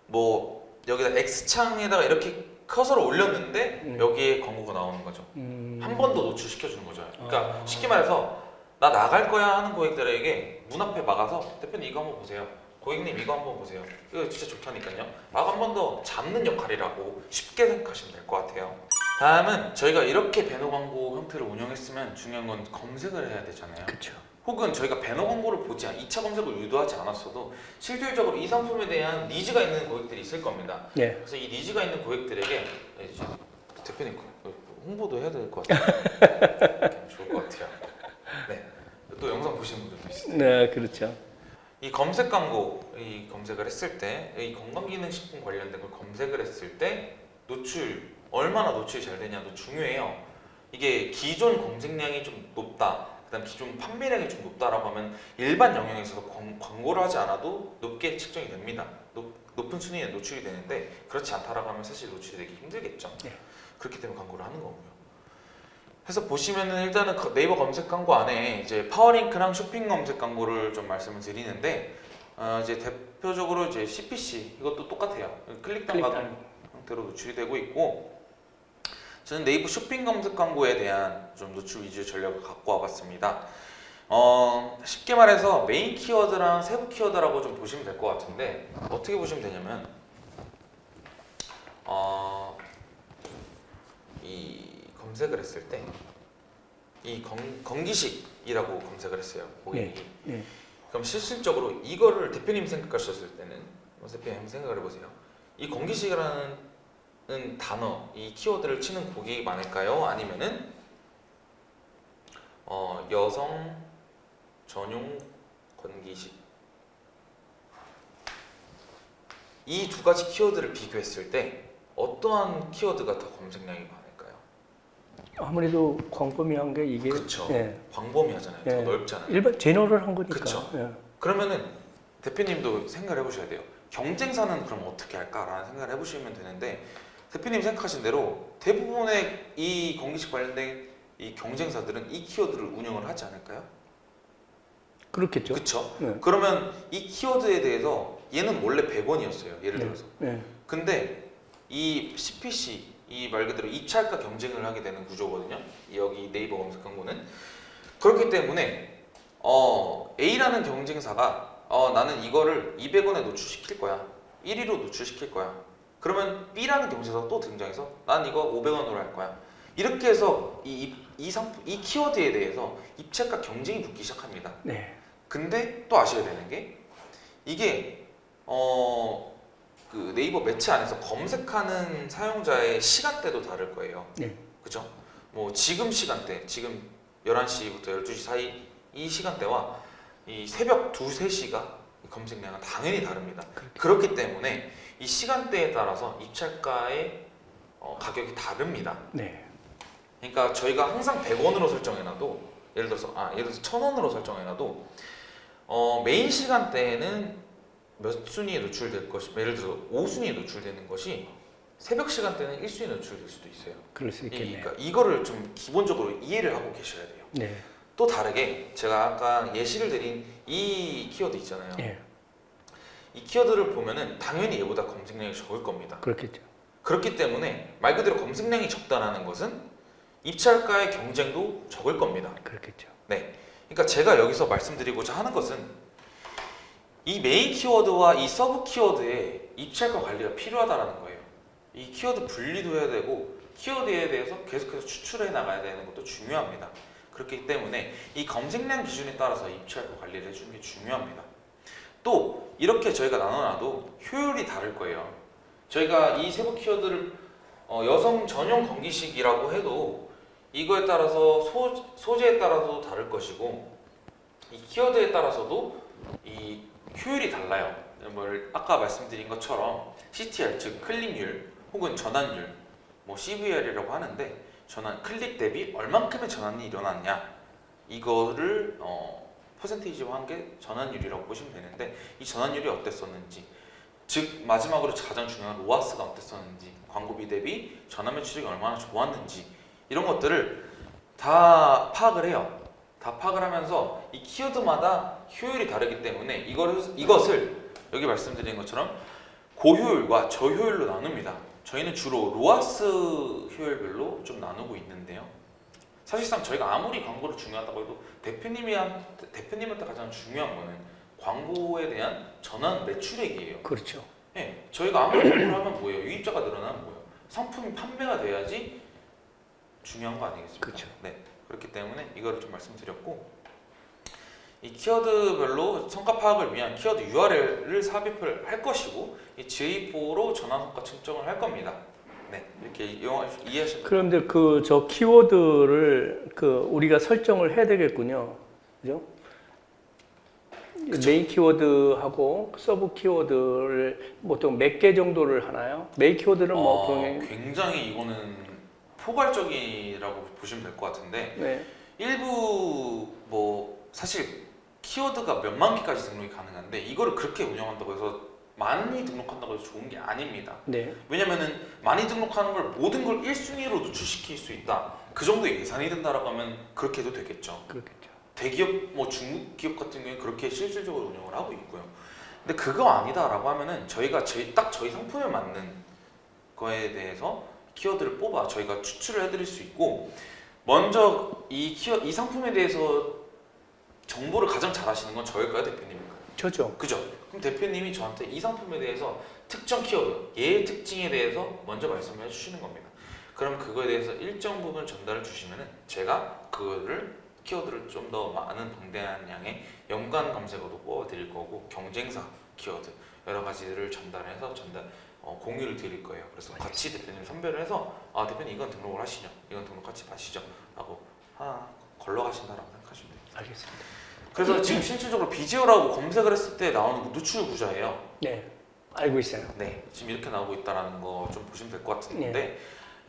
뭐 여기다 X창에다가 이렇게 커서를 올렸는데 여기에 광고가 나오는 거죠. 한 번 더 노출시켜주는 거죠. 그러니까 쉽게 말해서 나 나갈 거야 하는 고객들에게 문 앞에 막아서 대표님 이거 한번 보세요. 고객님 이거 한번 보세요. 이거 진짜 좋다니까요. 막 한 번 더 잡는 역할이라고 쉽게 생각하시면 될 것 같아요. 다음은 저희가 이렇게 배너 광고 형태를 운영했으면 중요한 건 검색을 해야 되잖아요. 그렇죠. 혹은 저희가 배너 광고를 보지 2차 검색을 유도하지 않았어도 실질적으로 이 상품에 대한 니즈가 있는 고객들이 있을 겁니다. 네. 그래서 이 니즈가 있는 고객들에게 이제 대표님 홍보도 해야 될 것 같아요. 좋을 것 같아요. 네. 또 영상 보시는 분들도 있어요. 네, 그렇죠. 이 검색 광고, 이 검색을 했을 때, 이 건강기능식품 관련된 걸 검색을 했을 때 노출, 얼마나 노출이 잘 되냐도 중요해요. 이게 기존 검색량이 좀 높다, 그다음 기존 판매량이 좀 높다라고 하면 일반 영역에서 광고를 하지 않아도 높게 측정이 됩니다. 높은 순위에 노출이 되는데, 그렇지 않다라고 하면 사실 노출이 되기 힘들겠죠. 네. 그렇기 때문에 광고를 하는 거고요. 그래서 보시면은 일단은 네이버 검색 광고 안에 이제 파워링크랑 쇼핑 검색 광고를 좀 말씀을 드리는데, 이제 대표적으로 이제 CPC 이것도 똑같아요. 클릭당 가동 형태로 노출이 되고 있고, 저는 네이버 쇼핑 검색 광고에 대한 좀 노출 위주 전략을 갖고 와봤습니다. 쉽게 말해서 메인 키워드랑 세부 키워드라고 좀 보시면 될 것 같은데, 어떻게 보시면 되냐면 이 검색을 했을 때 이 건기식이라고 검색을 했어요. 고객이. 네. 네. 그럼 실질적으로 이거를 대표님 생각하셨을 때는, 대표님 한번 생각을 해보세요. 이 건기식이라는 단어, 이 키워드를 치는 고객이 많을까요? 아니면은 여성 전용 건기식, 이 두 가지 키워드를 비교했을 때 어떠한 키워드가 더 검색량이 많을까요? 아무래도 광범위한 게 이게 그렇죠. 예. 광범위하잖아요. 더 예. 넓잖아요. 일반 제너럴한 거니까. 그쵸. 예. 그러면은 대표님도 생각을 해보셔야 돼요. 경쟁사는 그럼 어떻게 할까라는 생각을 해보시면 되는데, 대표님 생각하신 대로 대부분의 이 건기식 관련된 이 경쟁사들은 이 키워드를 운영을 하지 않을까요? 그렇겠죠. 그렇죠. 네. 그러면 이 키워드에 대해서 얘는 원래 100원이었어요. 예를 들어서. 네. 근데 이 CPC, 이 말 그대로 입찰가 경쟁을 하게 되는 구조거든요. 여기 네이버 검색 광고는. 그렇기 때문에 A라는 경쟁사가 나는 이거를 200원에 노출시킬 거야. 1위로 노출시킬 거야. 그러면 B라는 경쟁사가 또 등장해서 난 이거 500원으로 할 거야. 이렇게 해서 이 키워드에 대해서 입찰가 경쟁이 붙기 시작합니다. 네. 근데 또 아셔야 되는 게, 이게 그 네이버 매체 안에서 검색하는 사용자의 시간대도 다를 거예요. 네. 그죠? 뭐 지금 시간대, 지금 11시부터 12시 사이 이 시간대와 이 새벽 2, 3시가 검색량은 당연히 다릅니다. 그렇기 때문에 이 시간대에 따라서 입찰가의 가격이 다릅니다. 네. 그러니까 저희가 항상 100원으로 설정해놔도, 예를 들어서 1000원으로 설정해놔도 메인 시간대에는 몇 순위에 노출될 것이, 예를 들어서 5순위에 노출되는 것이 새벽 시간대는 1순위에 노출될 수도 있어요. 그럴 수 있겠네요. 그러니까 이거를 좀 기본적으로 이해를 하고 계셔야 돼요. 네. 또 다르게 제가 아까 예시를 드린 이 키워드 있잖아요. 예. 이 키워드를 보면은 당연히 얘보다 검색량이 적을 겁니다. 그렇겠죠. 그렇기 때문에 말 그대로 검색량이 적다라는 것은 입찰가의 경쟁도 적을 겁니다. 그렇겠죠. 네. 그러니까 제가 여기서 말씀드리고자 하는 것은 이 메인 키워드와 이 서브 키워드의 입찰가 관리가 필요하다는 거예요. 이 키워드 분리도 해야 되고 키워드에 대해서 계속해서 추출해 나가야 되는 것도 중요합니다. 그렇기 때문에 이 검색량 기준에 따라서 입찰가 관리를 해주는 게 중요합니다. 또 이렇게 저희가 나눠놔도 효율이 다를 거예요. 저희가 이 세부 키워드를 여성 전용 건기식이라고 해도 이거에 따라서 소재에 따라서 다를 것이고, 이 키워드에 따라서도 이 효율이 달라요. 아까 말씀드린 것처럼 CTR, 즉 클릭률 혹은 전환율, 뭐 CVR이라고 하는데, 전환 클릭 대비 얼만큼의 전환이 일어났냐 이거를 퍼센테이지로 한 게 전환율이라고 보시면 되는데 이 전환율이 어땠었는지 즉 마지막으로 가장 중요한 로아스가 어땠었는지 광고비 대비 전환 매출이 얼마나 좋았는지 이런 것들을 다 파악을 해요. 다 파악을 하면서 이 키워드마다 효율이 다르기 때문에 이것을 여기 말씀드린 것처럼 고효율과 저효율로 나눕니다. 저희는 주로 로아스 효율별로 좀 나누고 있는데요. 사실상 저희가 아무리 광고를 중요하다고 해도 대표님한테 가장 중요한 거는 광고에 대한 전환 매출액이에요. 그렇죠. 네, 저희가 아무리 광고를 하면 뭐예요? 유입자가 늘어나면 뭐예요? 상품이 판매가 돼야지 중요한 거 아니겠습니까? 그렇죠. 네, 그렇기 때문에 이거를 좀 말씀드렸고 이 키워드별로 성과 파악을 위한 키워드 URL을 삽입을 할 것이고 이 GA4로 전환 성과 측정을 할 겁니다. 네, 이렇게 이해하시면 그런데 그 저 키워드를 그 우리가 설정을 해야 되겠군요. 그죠? 그쵸. 메인 키워드하고 서브 키워드를 보통 몇 개 정도를 하나요? 메인 키워드는 뭐 보면 굉장히 이거는 포괄적이라고 보시면 될 것 같은데 네. 일부 뭐 사실 키워드가 몇만 개까지 등록이 가능한데 이거를 그렇게 운영한다고 해서 많이 등록한다고 해서 좋은 게 아닙니다. 네. 왜냐면은 많이 등록하는 걸 모든 걸 1순위로 노출시킬 수 있다. 그 정도 예산이 든다라고 하면 그렇게 해도 되겠죠. 그렇겠죠. 대기업, 뭐 중기업 같은 경우에 그렇게 실질적으로 운영을 하고 있고요. 근데 그거 아니다라고 하면은 저희가 저희 상품에 맞는 거에 대해서 키워드를 뽑아 저희가 추출을 해드릴 수 있고 먼저 이 상품에 대해서 정보를 가장 잘 아시는 건 저일까요, 대표님일까요? 저죠. 그죠? 그럼 대표님이 저한테 이 상품에 대해서 특정 키워드, 얘의 특징에 대해서 먼저 말씀을 해주시는 겁니다. 그럼 그거에 대해서 일정 부분 전달을 주시면은 제가 그거를 키워드를 좀 더 많은 방대한 양의 연관 검색어도 뽑아드릴 거고 경쟁사 키워드 여러 가지를 전달해서 공유를 드릴 거예요. 그래서 같이 대표님 선별을 해서 대표님 이건 등록을 하시죠. 이건 등록 같이 마시죠. 라고 하나 걸러가신다라고 생각하시면 돼요. 알겠습니다. 그래서 지금 실질적으로 비지오라고 검색을 했을 때 나오는 노출 구조예요. 네. 알고 있어요. 네, 지금 이렇게 나오고 있다는 거 좀 보시면 될 것 같은데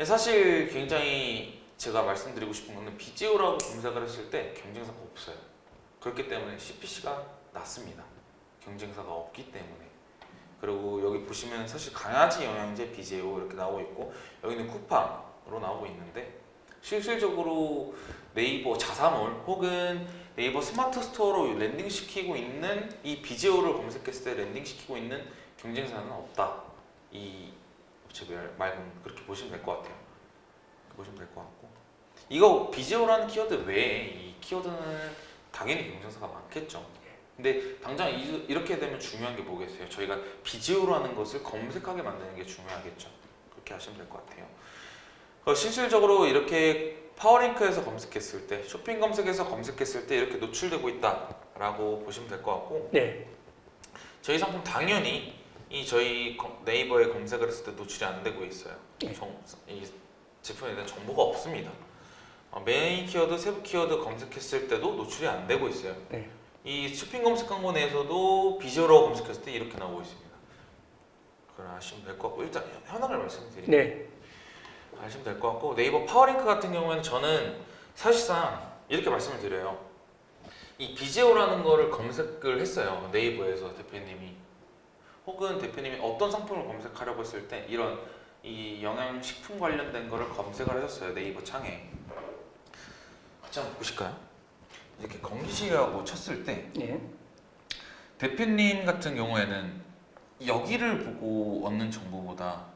사실 굉장히 제가 말씀드리고 싶은 거는 비지오라고 검색을 했을 때 경쟁사가 없어요. 그렇기 때문에 CPC가 낮습니다. 경쟁사가 없기 때문에. 그리고 여기 보시면 사실 강아지 영양제 BJO 이렇게 나오고 있고 여기는 쿠팡으로 나오고 있는데 실질적으로 네이버 자사몰 혹은 네이버 스마트 스토어로 랜딩시키고 있는 이 BJO를 검색했을 때 랜딩시키고 있는 경쟁사는 없다. 이 업체 말고는 그렇게 보시면 될 것 같아요. 보시면 될 것 같고 이거 BJO라는 키워드 외에 이 키워드는 당연히 경쟁사가 많겠죠. 근데 당장 이렇게 되면 중요한 게 뭐겠어요? 저희가 BJO라는 것을 검색하게 만드는 게 중요하겠죠. 그렇게 하시면 될 것 같아요. 실질적으로 이렇게 파워링크에서 검색했을 때 쇼핑 검색에서 검색했을 때 이렇게 노출되고 있다라고 보시면 될 것 같고 네. 저희 상품 당연히 저희 네이버에 검색을 했을 때 노출이 안 되고 있어요. 네. 이 제품에 대한 정보가 없습니다. 메인 키워드, 세부 키워드 검색했을 때도 노출이 안 되고 있어요. 네. 이 쇼핑 검색 광고 내에서도 비주얼로 검색했을 때 이렇게 나오고 있습니다. 그걸 아시면 될 것 같고 일단 현황을 말씀드릴게요. 네. 아시면 될 것 같고 네이버 파워링크 같은 경우에는 저는 사실상 이렇게 말씀을 드려요. 이 비제오라는 거를 검색을 했어요. 네이버에서 대표님이 혹은 대표님이 어떤 상품을 검색하려고 했을 때 이런 이 영양식품 관련된 거를 검색을 하셨어요. 네이버 창에 같이 한번 보실까요? 이렇게 건기식이라고 쳤을 때 네. 대표님 같은 경우에는 여기를 보고 얻는 정보보다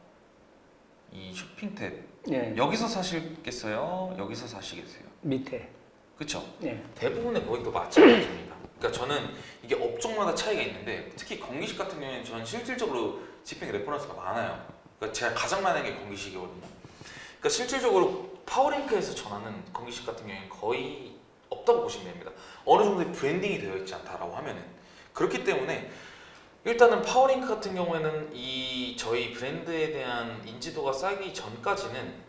이 쇼핑 탭 네. 여기서 사시겠어요? 여기서 사시겠어요? 밑에. 그쵸? 네. 대부분의 고객도 마찬가지입니다. 그러니까 저는 이게 업종마다 차이가 있는데 특히 건기식 같은 경우에는 저는 실질적으로 집행 레퍼런스가 많아요. 그러니까 제가 가장 많은 게 건기식이거든요. 그러니까 실질적으로 파워링크에서 전하는 건기식 같은 경우에는 거의 없다고 보시면 됩니다. 어느 정도의 브랜딩이 되어 있지 않다라고 하면은 그렇기 때문에 일단은 파워링크 같은 경우에는 이 저희 브랜드에 대한 인지도가 쌓이기 전까지는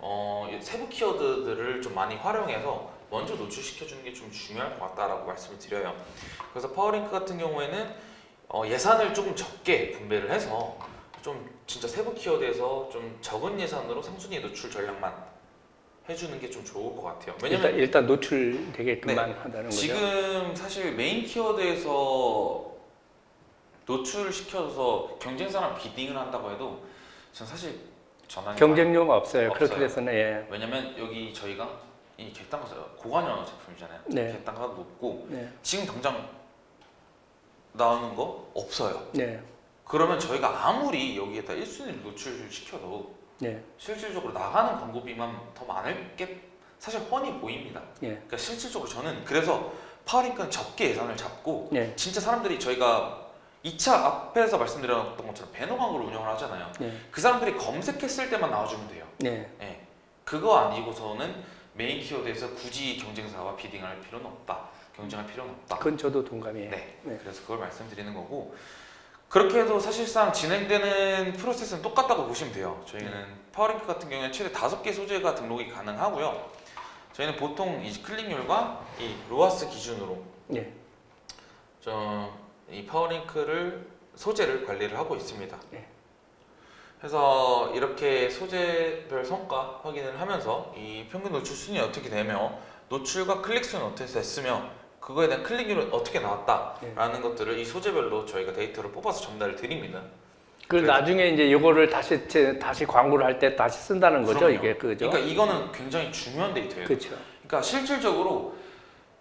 세부 키워드들을 좀 많이 활용해서 먼저 노출시켜주는 게 좀 중요할 것 같다라고 말씀을 드려요. 그래서 파워링크 같은 경우에는 예산을 조금 적게 분배를 해서 좀 진짜 세부 키워드에서 좀 적은 예산으로 상순위 노출 전략만 해주는 게 좀 좋을 것 같아요. 일단, 왜냐면 일단 노출되게끔만 네. 한다는 거죠. 지금 사실 메인 키워드에서 노출시켜서 경쟁사랑 비딩을 한다고 해도 전 사실 전환이 경쟁력 없어요. 없어요. 그렇게 돼서는 예. 왜냐면 여기 저희가 이 객단가가 고관여 제품이잖아요. 네. 객단가가 높고 네. 지금 당장 나오는 거 없어요. 네. 그러면 저희가 아무리 여기에다 1순위를 노출시켜도 네. 실질적으로 나가는 광고비만 더 많을 게 사실 훤히 보입니다. 예. 그러니까 실질적으로 저는 그래서 파워링크는 적게 예산을 잡고 네. 진짜 사람들이 저희가 2차 앞에서 말씀드렸던 것처럼 배너 광고를 운영을 하잖아요. 네. 그 사람들이 검색했을 때만 나와주면 돼요. 네. 예. 그거 아니고서는 메인 키워드에서 굳이 경쟁사와 비딩할 필요는 없다. 경쟁할 필요는 없다. 그건 저도 동감이에요. 네. 네. 그래서 그걸 말씀드리는 거고 그렇게 해도 사실상 진행되는 프로세스는 똑같다고 보시면 돼요. 저희는 파워링크 같은 경우에는 최대 5개 소재가 등록이 가능하고요. 저희는 보통 이 클릭률과 이 로아스 기준으로 네. 이 파워링크를 소재를 관리를 하고 있습니다. 네. 그래서 이렇게 소재별 성과 확인을 하면서 이 평균 노출 순위 어떻게 되며 노출과 클릭 수는 어떻게 됐으며 그거에 대한 클릭률은 어떻게 나왔다라는 것들을 이 소재별로 저희가 데이터를 뽑아서 전달을 드립니다. 그 그래서- 나중에 이제 이거를 다시 광고를 할 때 다시 쓴다는 거죠. 그럼요. 이게 그죠? 그러니까 이거는 굉장히 중요한 데이터예요. 그렇죠. 그러니까 실질적으로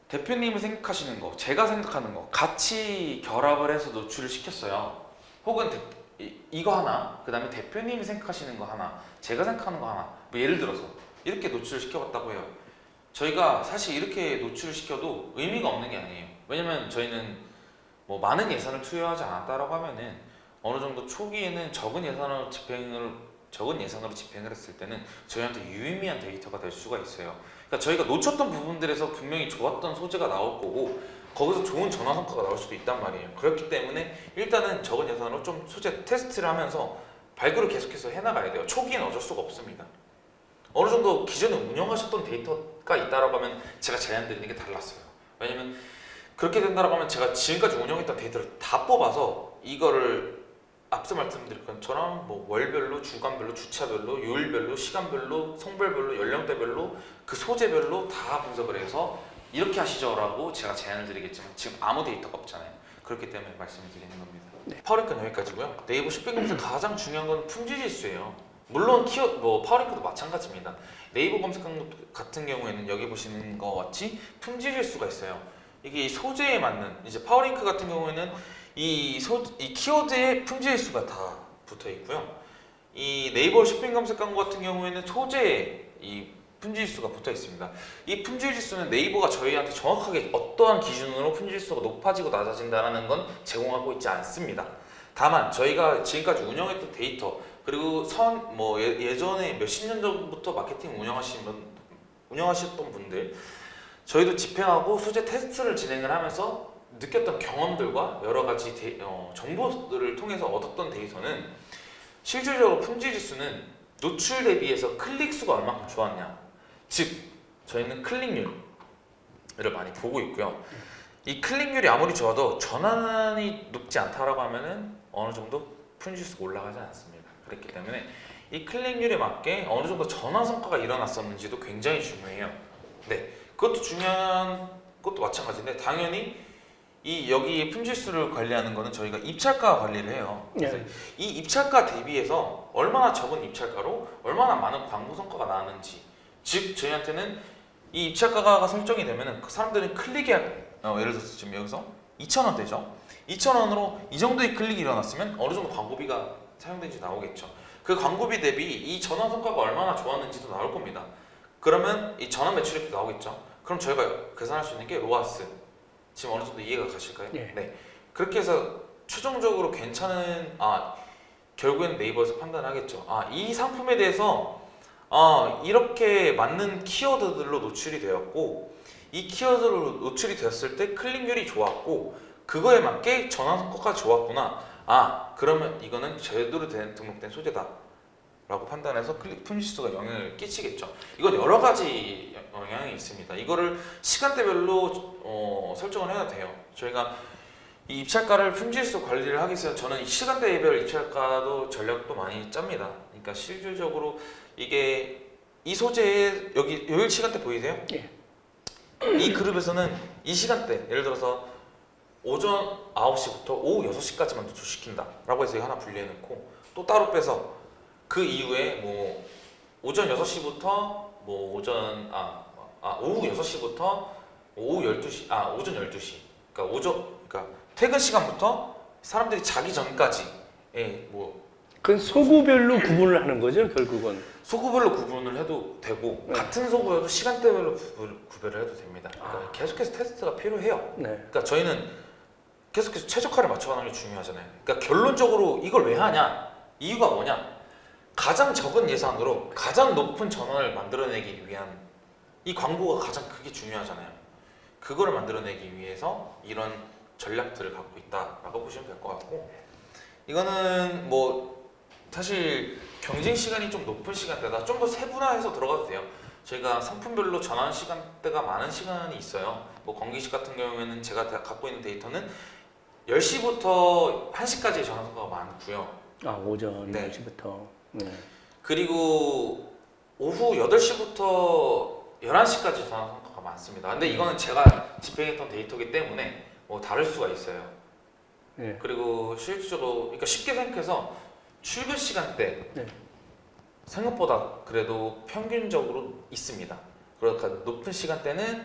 대표님이 생각하시는 거, 제가 생각하는 거 같이 결합을 해서 노출을 시켰어요. 혹은 이거 하나, 그 다음에 대표님이 생각하시는 거 하나, 제가 생각하는 거 하나. 뭐 예를 들어서 이렇게 노출을 시켜봤다고 해요. 저희가 사실 이렇게 노출을 시켜도 의미가 없는 게 아니에요. 왜냐면 저희는 뭐 많은 예산을 투여하지 않았다라고 하면은 어느 정도 초기에는 적은 예산으로 집행을 했을 때는 저희한테 유의미한 데이터가 될 수가 있어요. 그러니까 저희가 놓쳤던 부분들에서 분명히 좋았던 소재가 나올 거고 거기서 좋은 전환 성과가 나올 수도 있단 말이에요. 그렇기 때문에 일단은 적은 예산으로 좀 소재 테스트를 하면서 발굴을 계속해서 해나가야 돼요. 초기에는 어쩔 수가 없습니다. 어느 정도 기존에 운영하셨던 데이터가 있다라고 하면 제가 제안 드리는 게 달랐어요. 왜냐면 그렇게 된다라고 하면 제가 지금까지 운영했던 데이터를 다 뽑아서 이거를 앞서 말씀드린 것처럼 뭐 월별로, 주간별로, 주차별로, 요일별로, 시간별로, 성별별로, 연령대별로 그 소재별로 다 분석을 해서 이렇게 하시죠라고 제가 제안을 드리겠지만 지금 아무 데이터가 없잖아요. 그렇기 때문에 말씀을 드리는 겁니다. 네. 파워링크는 여기까지고요. 네이버 쇼핑 검색 가장 중요한 건 품질 지수예요. 물론 파워링크도 마찬가지입니다. 네이버 검색 같은 경우에는 여기 보시는 것 같이 품질 지수가 있어요. 이게 소재에 맞는 이제 파워링크 같은 경우에는 이 키워드의 품질 지수가 다 붙어 있고요. 이 네이버 쇼핑 검색 광고 같은 경우에는 소재에 이 품질 지수가 붙어 있습니다. 이 품질 지수는 네이버가 저희한테 정확하게 어떠한 기준으로 품질 지수가 높아지고 낮아진다는 건 제공하고 있지 않습니다. 다만 저희가 지금까지 운영했던 데이터 그리고 예전에 몇십 년 전부터 마케팅 운영하셨던 분들 저희도 집행하고 소재 테스트를 진행을 하면서 느꼈던 경험들과 여러 가지 정보들을 통해서 얻었던 데이터는 실질적으로 품질 지수는 노출 대비해서 클릭 수가 얼마큼 좋았냐, 즉 저희는 클릭률을 많이 보고 있고요. 이 클릭률이 아무리 좋아도 전환이 높지 않다라고 하면은 어느 정도 품질 지수가 올라가지 않습니다. 그렇기 때문에 이 클릭률에 맞게 어느 정도 전환 성과가 일어났었는지도 굉장히 중요해요. 네, 그것도 중요한 것도 마찬가지인데 당연히 여기 품질수를 관리하는 거는 저희가 입찰가 관리를 해요. 그래서 이 입찰가 대비해서 얼마나 적은 입찰가로 얼마나 많은 광고 성과가 나왔는지, 즉 저희한테는 이 입찰가가 설정이 되면은 그 사람들은 클릭이 예를 들어서 지금 여기서 2,000원대죠. 2,000원으로 이 정도의 클릭이 일어났으면 어느 정도 광고비가 사용된지 나오겠죠. 그 광고비 대비 이 전환 성과가 얼마나 좋았는지도 나올 겁니다. 그러면 이 전환 매출액도 나오겠죠. 그럼 저희가 계산할 수 있는 게 로아스. 지금 어느 정도 이해가 가실까요? 예. 네. 그렇게 해서 최종적으로 결국엔 네이버에서 판단하겠죠. 이 상품에 대해서 이렇게 맞는 키워드들로 노출이 되었고 이 키워드로 노출이 되었을 때 클릭률이 좋았고 그거에 맞게 전환 성과가 좋았구나. 그러면 이거는 제대로 등록된 소재다 라고 판단해서 품질수가 영향을 끼치겠죠. 이건 여러 가지 영향이 있습니다. 이거를 시간대별로 설정을 해야 돼요. 저희가 이 입찰가를 품질수 관리를 하기 위해서 저는 이 시간대별 입찰가도 전략도 많이 짭니다. 그러니까 실질적으로 이게 이 소재에 여기 요일 시간대 보이세요? 예. 이 그룹에서는 이 시간대 예를 들어서 오전 9시부터 오후 6시까지만 노출시킨다라고 해서 이거 하나 분리해놓고 또 따로 빼서 그 이후에 뭐 오전 6시부터 뭐 오후 6시부터 오후 12시 오전 12시 그러니까 퇴근 시간부터 사람들이 자기 전까지 뭐 그건 소구별로 구분을 하는 거죠, 결국은. 소구별로 구분을 해도 되고 네. 같은 소구여도 시간대별로 구별을 해도 됩니다. 그러니까 계속해서 테스트가 필요해요. 네. 그러니까 저희는 계속해서 최적화를 맞춰가는 게 중요하잖아요. 그러니까 결론적으로 이걸 왜 하냐? 이유가 뭐냐? 가장 적은 예산으로 가장 높은 전원을 만들어내기 위한 이 광고가 가장 그게 중요하잖아요. 그거를 만들어내기 위해서 이런 전략들을 갖고 있다라고 보시면 될 것 같고 이거는 뭐 사실 경쟁 시간이 좀 높은 시간대다. 좀 더 세분화해서 들어가도 돼요. 저희가 상품별로 전환 시간대가 많은 시간이 있어요. 뭐 건기식 같은 경우에는 제가 갖고 있는 데이터는 10시부터 1시까지의 전환 성과가 많고요. 오전 네. 10시부터. 네. 그리고 오후 8시부터 11시까지 전환 성과가 많습니다. 근데 이거는 제가 집행했던 데이터이기 때문에 뭐 다를 수가 있어요. 네. 그리고 실질적으로 그러니까 쉽게 생각해서 출근 시간대 네. 생각보다 그래도 평균적으로 있습니다. 그러니까 높은 시간대는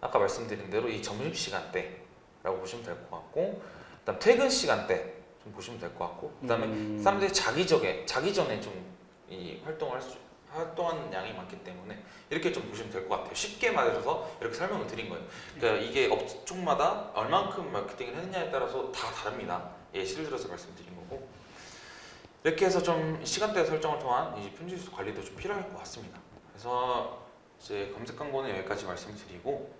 아까 말씀드린 대로 이 점심 시간대라고 보시면 될 것 같고, 그다음 퇴근 시간대 좀 보시면 될 것 같고, 그다음에 사람들이 자기 전에 좀 이 활동하는 양이 많기 때문에 이렇게 좀 보시면 될 것 같아요. 쉽게 말해서 이렇게 설명을 드린 거예요. 그러니까 이게 업종마다 얼만큼 마케팅을 했느냐에 따라서 다 다릅니다. 예시를 들어서 말씀드린 거고. 이렇게 해서 좀 시간대 설정을 통한 이 품질 관리도 좀 필요할 것 같습니다. 그래서 이제 검색 광고는 여기까지 말씀드리고,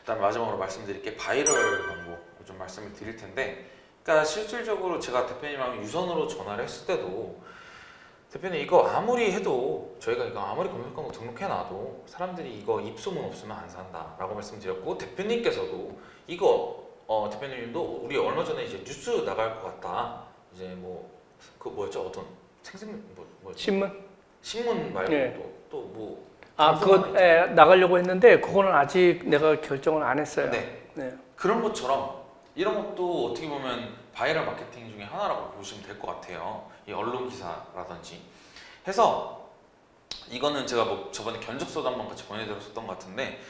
일단 마지막으로 말씀드릴 게 바이럴 광고 좀 말씀을 드릴 텐데, 그러니까 실질적으로 제가 대표님하고 유선으로 전화를 했을 때도 대표님 이거 아무리 해도 저희가 이거 아무리 검색 광고 등록해놔도 사람들이 이거 입소문 없으면 안 산다라고 말씀드렸고, 대표님께서도 이거 대표님도 우리 얼마 전에 이제 뉴스 나갈 것 같다. 이제 뭐 그 뭐였죠? 어떤 뭐였죠? 신문 말고 네. 또뭐 그거 나가려고 했는데 그거는 아직 내가 결정을 안 했어요. 네. 네. 그런 것처럼 이런 것도 어떻게 보면 바이럴 마케팅 중에 하나라고 보시면 될 것 같아요. 이 언론 기사라든지 해서 이거는 제가 뭐 저번에 견적서도 한번 같이 보내드렸었던 것 같은데,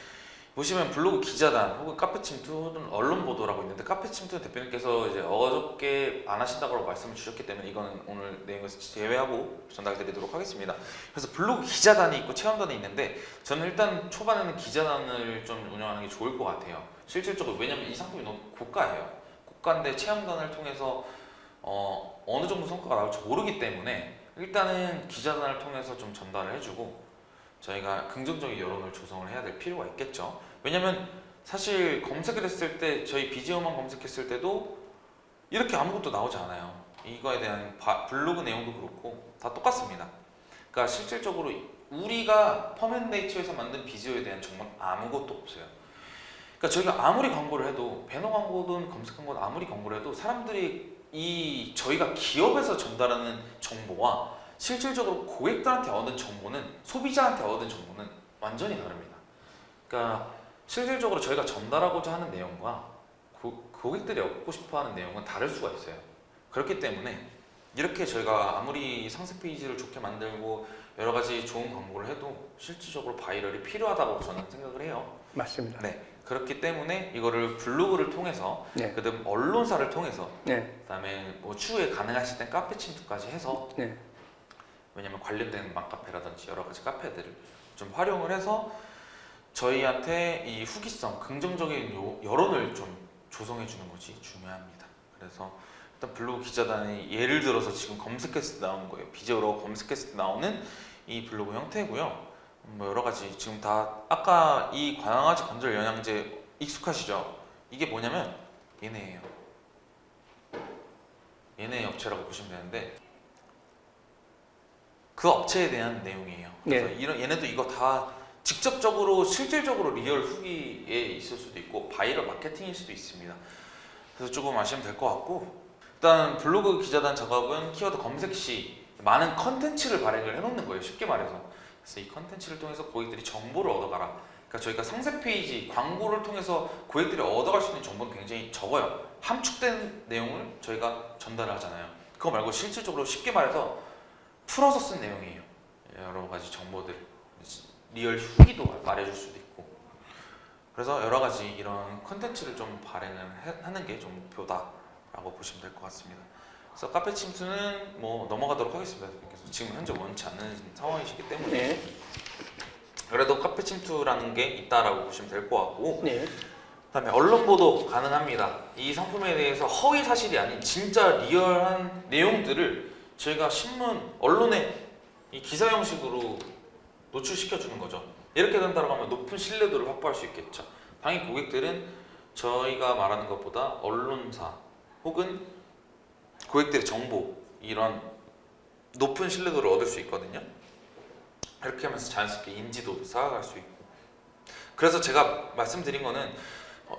보시면 블로그 기자단 혹은 카페 침투 또는 언론 보도라고 있는데, 카페 침투 대표님께서 이제 어저께 안 하신다고 말씀을 주셨기 때문에 이거는 오늘 내용에서 제외하고 전달드리도록 하겠습니다. 그래서 블로그 기자단이 있고 체험단이 있는데, 저는 일단 초반에는 기자단을 좀 운영하는 게 좋을 것 같아요. 실질적으로 왜냐면 이 상품이 너무 고가예요. 고가인데 체험단을 통해서 어느 정도 성과가 나올지 모르기 때문에 일단은 기자단을 통해서 좀 전달을 해주고 저희가 긍정적인 여론을 조성을 해야 될 필요가 있겠죠. 왜냐면 사실 검색을 했을 때 저희 비지어만 검색했을 때도 이렇게 아무것도 나오지 않아요. 이거에 대한 블로그 내용도 그렇고 다 똑같습니다. 그러니까 실질적으로 우리가 펌앤네이처에서 만든 비지어에 대한 정말 아무것도 없어요. 그러니까 저희가 아무리 광고를 해도 배너 광고든 검색 광고든 아무리 광고를 해도 사람들이 저희가 기업에서 전달하는 정보와 실질적으로 고객들한테 얻은 정보는, 소비자한테 얻은 정보는 완전히 다릅니다. 그러니까 실질적으로 저희가 전달하고자 하는 내용과 고객들이 얻고 싶어하는 내용은 다를 수가 있어요. 그렇기 때문에 이렇게 저희가 아무리 상세 페이지를 좋게 만들고 여러 가지 좋은 광고를 해도 실질적으로 바이럴이 필요하다고 저는 생각을 해요. 맞습니다. 네, 그렇기 때문에 이거를 블로그를 통해서, 네. 그다음 언론사를 통해서, 네. 그다음에 뭐 추후에 가능하실 땐 카페 침투까지 해서, 네. 왜냐면 관련된 맘카페라든지 여러 가지 카페들을 좀 활용을 해서 저희한테 이 후기성, 긍정적인 여론을 좀 조성해 주는 것이 중요합니다. 그래서 일단 블로그 기자단이 예를 들어서 지금 검색했을 때 나오는 거예요. 비지어로 검색했을 때 나오는 이 블로그 형태고요. 뭐 여러 가지 지금 다 아까 이 관아지 건설 영양제 익숙하시죠? 이게 뭐냐면 얘네예요. 얘네 업체라고 보시면 되는데 그 업체에 대한 내용이에요. 그래서 네. 얘네도 이거 다 직접적으로 실질적으로 리얼 후기에 있을 수도 있고 바이럴 마케팅일 수도 있습니다. 그래서 조금 아시면 될 것 같고, 일단 블로그 기자단 작업은 키워드 검색 시 많은 컨텐츠를 발행을 해놓는 거예요. 쉽게 말해서 그래서 이 컨텐츠를 통해서 고객들이 정보를 얻어가라. 그러니까 저희가 상세 페이지 광고를 통해서 고객들이 얻어갈 수 있는 정보는 굉장히 적어요. 함축된 내용을 저희가 전달을 하잖아요. 그거 말고 실질적으로 쉽게 말해서 풀어서 쓴 내용이에요. 여러 가지 정보들, 리얼 후기도 말해줄 수도 있고. 그래서 여러 가지 이런 컨텐츠를 좀 발행을 하는 게 좀 목표다라고 보시면 될 것 같습니다. 그래서 카페 침투는 뭐 넘어가도록 하겠습니다. 그래서 지금 현재 원치 않는 상황이시기 때문에 네. 그래도 카페 침투라는 게 있다라고 보시면 될 것 같고, 네. 그다음에 언론 보도 가능합니다. 이 상품에 대해서 허위 사실이 아닌 진짜 리얼한 내용들을 저희가 신문, 언론에 이 기사 형식으로 노출시켜 주는 거죠. 이렇게 된다고 하면 높은 신뢰도를 확보할 수 있겠죠. 당연히 고객들은 저희가 말하는 것보다 언론사 혹은 고객들의 정보, 이런 높은 신뢰도를 얻을 수 있거든요. 이렇게 하면서 자연스럽게 인지도도 쌓아갈 수 있고. 그래서 제가 말씀드린 거는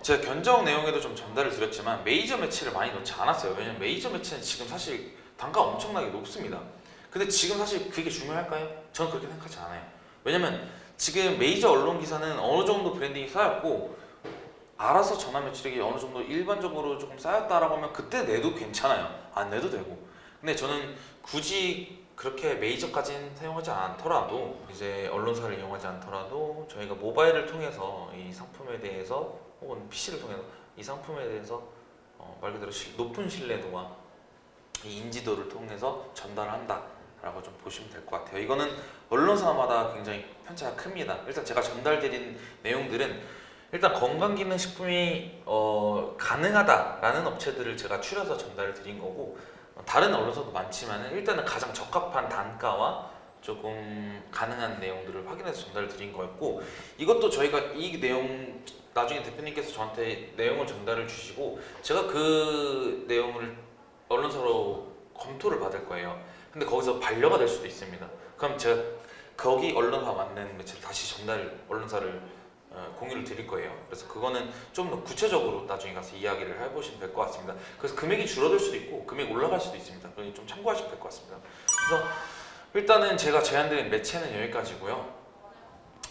제가 견적 내용에도 좀 전달을 드렸지만 메이저 매치를 많이 넣지 않았어요. 왜냐면 메이저 매치는 지금 사실 단가가 엄청나게 높습니다. 근데 지금 사실 그게 중요할까요? 저는 그렇게 생각하지 않아요. 왜냐면 지금 메이저 언론 기사는 어느 정도 브랜딩이 쌓였고 알아서 전환 매출액이 어느 정도 일반적으로 조금 쌓였다라고 하면 그때 내도 괜찮아요. 안 내도 되고. 근데 저는 굳이 그렇게 메이저까지는 사용하지 않더라도, 이제 언론사를 이용하지 않더라도 저희가 모바일을 통해서 이 상품에 대해서 혹은 PC를 통해서 이 상품에 대해서 말 그대로 높은 신뢰도와 이 인지도를 통해서 전달을 한다라고 좀 보시면 될 것 같아요. 이거는 언론사마다 굉장히 편차가 큽니다. 일단 제가 전달드린 내용들은 일단 건강기능식품이 가능하다라는 업체들을 제가 추려서 전달을 드린 거고, 다른 언론사도 많지만 일단은 가장 적합한 단가와 조금 가능한 내용들을 확인해서 전달을 드린 거였고, 이것도 저희가 이 내용 나중에 대표님께서 저한테 내용을 전달을 주시고 제가 그 내용을 언론사로 검토를 받을 거예요. 근데 거기서 반려가 될 수도 있습니다. 그럼 제가 거기 언론사 맞는 매체를 다시 언론사를 공유를 드릴 거예요. 그래서 그거는 좀 더 구체적으로 나중에 가서 이야기를 해보시면 될 것 같습니다. 그래서 금액이 줄어들 수도 있고 금액이 올라갈 수도 있습니다. 그러니 좀 참고하시면 될 것 같습니다. 그래서 일단은 제가 제안드린 매체는 여기까지고요.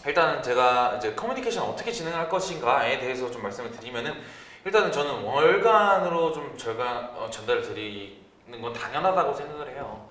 일단은 제가 이제 커뮤니케이션 어떻게 진행할 것인가에 대해서 좀 말씀을 드리면은, 일단은 저는 월간으로 좀 저희가 전달을 드리는 건 당연하다고 생각을 해요.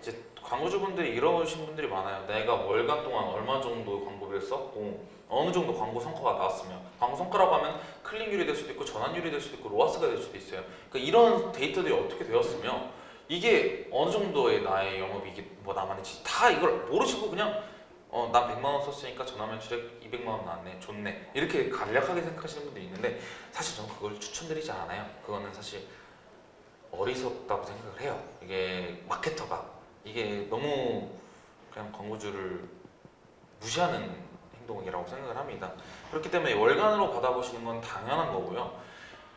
이제 광고주분들이 이러신 분들이 많아요. 내가 월간 동안 얼마 정도 광고비를 썼고 어느 정도 광고 성과가 나왔으면, 광고 성과라고 하면 클릭률이 될 수도 있고 전환율이 될 수도 있고 로아스가 될 수도 있어요. 그러니까 이런 데이터들이 어떻게 되었으며 이게 어느 정도의 나의 영업이익이 뭐 남았는지 다 이걸 모르시고 그냥 난 100만 원 썼으니까 전환 매출액 200만 원 나왔네, 좋네, 이렇게 간략하게 생각하시는 분들이 있는데, 사실 저는 그걸 추천드리지 않아요. 그거는 사실 어리석다고 생각을 해요. 이게 마케터가 이게 너무 그냥 광고주를 무시하는 행동이라고 생각을 합니다. 그렇기 때문에 월간으로 받아보시는 건 당연한 거고요.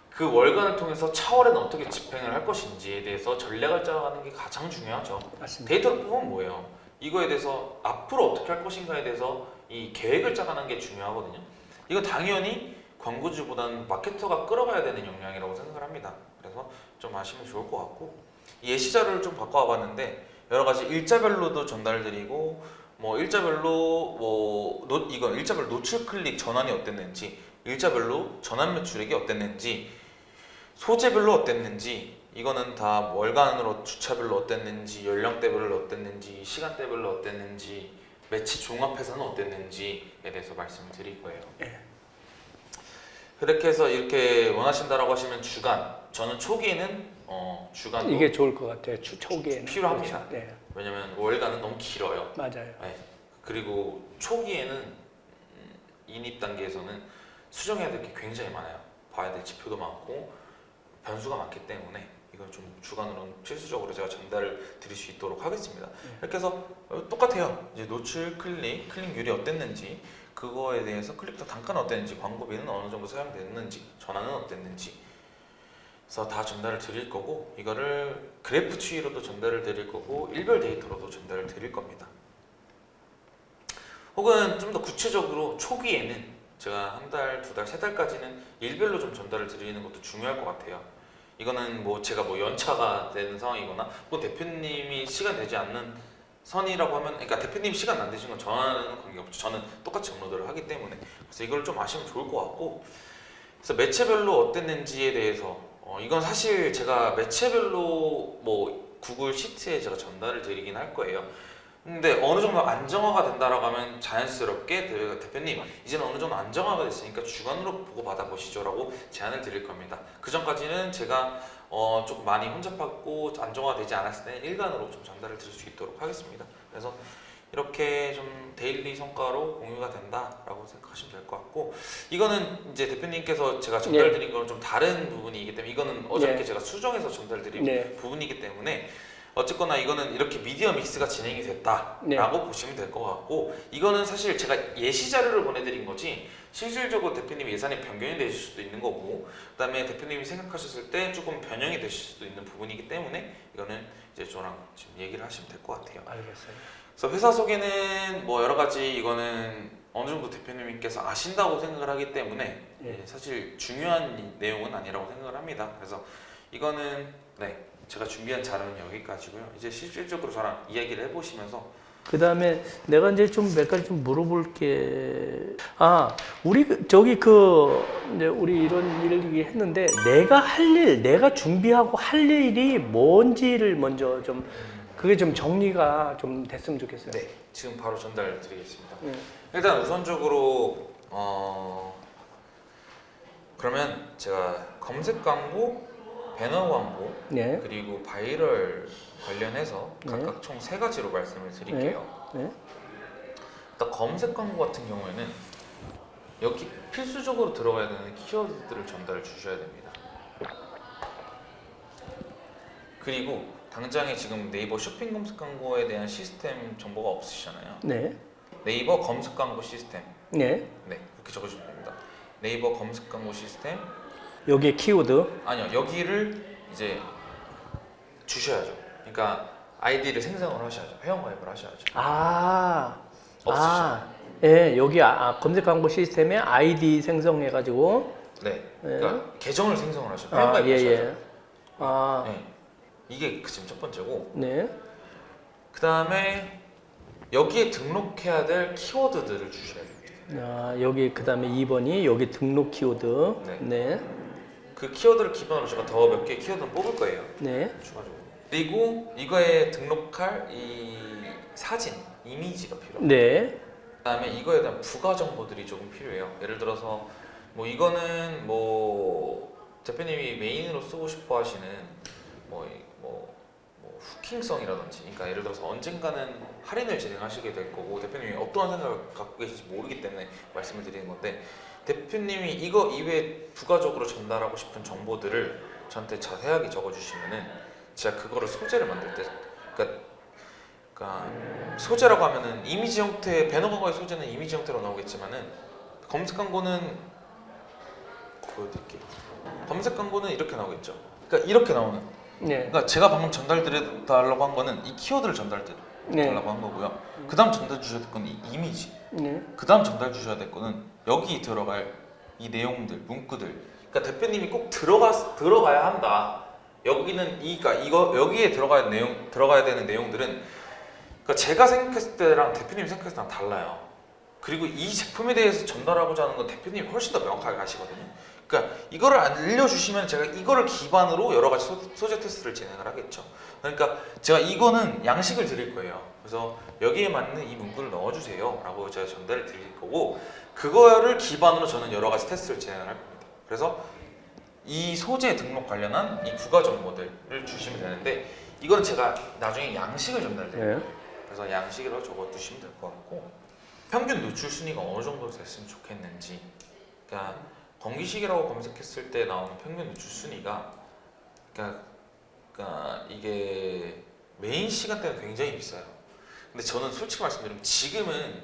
그 월간을 통해서 차월에는 어떻게 집행을 할 것인지에 대해서 전략을 짜가는 게 가장 중요하죠. 맞습니다. 데이터를 보면 뭐예요? 이거에 대해서 앞으로 어떻게 할 것인가에 대해서 이 계획을 짜가는 게 중요하거든요. 이건 당연히 광고주보다는 마케터가 끌어가야 되는 역량이라고 생각을 합니다. 그래서 좀 아시면 좋을 것 같고, 이 예시 자료를 좀 바꿔와 봤는데 여러 가지 일자별로도 전달드리고, 뭐 일자별로 이건 일자별로 노출 클릭 전환이 어땠는지, 일자별로 전환 매출액이 어땠는지, 소재별로 어땠는지, 이거는 다 월간으로 주차별로 어땠는지, 연령대별로 어땠는지, 시간대별로 어땠는지, 매치 종합해서는 어땠는지에 대해서 말씀을 드릴 거예요. 네. 그렇게 해서 이렇게 원하신다라고 하시면 주간, 저는 초기에는 주간도 이게 좋을 것 같아요. 초기에는 필요합니다. 그렇죠. 네, 왜냐면 월간은 너무 길어요. 맞아요. 네. 그리고 초기에는 인입 단계에서는 수정해야 될 게 굉장히 많아요. 봐야 될 지표도 많고 변수가 많기 때문에 이걸 좀 주간으로는 필수적으로 제가 전달을 드릴 수 있도록 하겠습니다. 이렇게 해서 똑같아요. 이제 노출, 클릭률이 어땠는지, 그거에 대해서 클릭도 단가는 어땠는지, 광고비는 어느 정도 사용됐는지, 전환은 어땠는지, 그래서 다 전달을 드릴 거고, 이거를 그래프 추이로도 전달을 드릴 거고, 일별 데이터로도 전달을 드릴 겁니다. 혹은 좀 더 구체적으로 초기에는 제가 한 달, 두 달, 세 달까지는 일별로 좀 전달을 드리는 것도 중요할 것 같아요. 이거는 뭐 제가 뭐 연차가 되는 상황이거나 뭐 대표님이 시간 되지 않는 선이라고 하면, 그러니까 대표님 시간 안 되신 건 저는 관계없죠. 저는 똑같이 업로드를 하기 때문에. 그래서 이걸 좀 아시면 좋을 것 같고, 그래서 매체별로 어땠는지에 대해서 이건 사실 제가 매체별로 뭐 구글 시트에 제가 전달을 드리긴 할 거예요. 근데 어느 정도 안정화가 된다라고 하면 자연스럽게 대표님 이제는 어느 정도 안정화가 됐으니까 주간으로 보고 받아보시죠라고 제안을 드릴 겁니다. 그 전까지는 제가 조금 많이 혼잡하고 안정화되지 않았을 때는 일간으로 좀 전달을 드릴 수 있도록 하겠습니다. 그래서 이렇게 좀 데일리 성과로 공유가 된다라고 생각하시면 될 것 같고, 이거는 이제 대표님께서 제가 전달드린 거는 좀 다른 부분이기 때문에 이거는 어저께 제가 수정해서 전달드린 부분이기 때문에 어쨌거나 이거는 이렇게 미디어 믹스가 진행이 됐다라고 보시면 될 것 같고, 이거는 사실 제가 예시 자료를 보내드린 거지 실질적으로 대표님 예산이 변경이 되실 수도 있는 거고, 그다음에 대표님이 생각하셨을 때 조금 변형이 되실 수도 있는 부분이기 때문에 이거는 이제 저랑 지금 얘기를 하시면 될 것 같아요. 알겠어요. 그래서 회사 소개는 뭐 여러 가지 이거는 어느 정도 대표님께서 아신다고 생각을 하기 때문에 사실 중요한 내용은 아니라고 생각을 합니다. 그래서 이거는 제가 준비한 자료는 여기까지고요. 이제 실질적으로 저랑 이야기를 해보시면서 그 다음에 내가 이제 좀 몇 가지 좀 물어볼 게, 우리 이제 우리 이런 일을 했는데 내가 할 일, 내가 준비하고 할 일이 뭔지를 먼저 좀 그게 좀 정리가 좀 됐으면 좋겠어요. 네, 지금 바로 전달 드리겠습니다. 일단 우선적으로 그러면 제가 검색 광고, 배너 광고, 그리고 바이럴 관련해서 각각 총 3가지로 말씀을 드릴게요. 일단 검색 광고 같은 경우에는 여기 필수적으로 들어가야 되는 키워드들을 전달을 주셔야 됩니다. 그리고 당장에 지금 네이버 쇼핑 검색 광고에 대한 시스템 정보가 없으시잖아요. 네이버 검색 광고 시스템. 그렇게 적어주시면 됩니다. 네이버 검색 광고 시스템. 여기에 키워드? 아니요, 여기를 이제 주셔야죠. 그러니까 아이디를 생성을 하셔야죠. 회원가입을 하셔야죠. 없으시잖아요. 여기 검색 광고 시스템에 아이디 생성해가지고. 그러니까 계정을 생성을 하셔야죠. 회원가입을 하셔야죠. 이게 지금 첫 번째고, 그 다음에 여기에 등록해야 될 키워드들을 주셔야 됩니다. 여기 그 다음에 2번이 여기 등록 키워드. 그 키워드를 기반으로 제가 더 몇 개의 키워드를 뽑을 거예요. 추가적으로. 그리고 이거에 등록할 이 사진, 이미지가 필요합니다. 그 다음에 이거에 대한 부가 정보들이 조금 필요해요. 예를 들어서 뭐 이거는 뭐 대표님이 메인으로 쓰고 싶어 하시는 뭐 후킹성이라든지, 그러니까 예를 들어서 언젠가는 할인을 진행하시게 될 거고 대표님이 어떠한 생각을 갖고 계신지 모르기 때문에 말씀을 드리는 건데, 대표님이 이거 이외에 부가적으로 전달하고 싶은 정보들을 저한테 자세하게 적어주시면은 제가 그거를 소재를 만들 때, 그러니까 소재라고 하면은 이미지 형태, 배너 광고의 소재는 이미지 형태로 나오겠지만은 검색 광고는 보여드릴게요. 검색 광고는 이렇게 나오겠죠. 그러니까 이렇게 나오는. 그러니까 제가 방금 전달드리려고 한 거는 이 키워드를 전달드리려고 한 거고요. 그 다음 전달 주셔야 될 건 이 이미지. 그 다음 전달 주셔야 될 거는 여기 들어갈 이 내용들, 문구들. 그러니까 대표님이 꼭 들어가야 한다. 여기는 이거 여기에 들어가야 되는 내용들은, 그러니까 제가 생각했을 때랑 대표님이 생각했을 때랑 달라요. 그리고 이 제품에 대해서 전달하고자 하는 건 대표님이 훨씬 더 명확하게 아시거든요. 그러니까 이거를 알려주시면 제가 이거를 기반으로 여러 가지 소재 테스트를 진행을 하겠죠. 그러니까 제가 이거는 양식을 드릴 거예요. 그래서 여기에 맞는 이 문구를 넣어주세요 라고 제가 전달을 드릴 거고, 그거를 기반으로 저는 여러 가지 테스트를 진행을 할 겁니다. 그래서 이 소재 등록 관련한 이 부가 정보들을 주시면 되는데, 이건 제가 나중에 양식을 전달드려요. 그래서 양식으로 적어두시면 될 것 같고, 평균 노출 순위가 어느 정도 됐으면 좋겠는지, 그러니까 건기식이라고 검색했을 때 나오는 평균 노출 순위가, 그러니까 이게 메인 시간대는 굉장히 비싸요. 근데 저는 솔직히 말씀드리면 지금은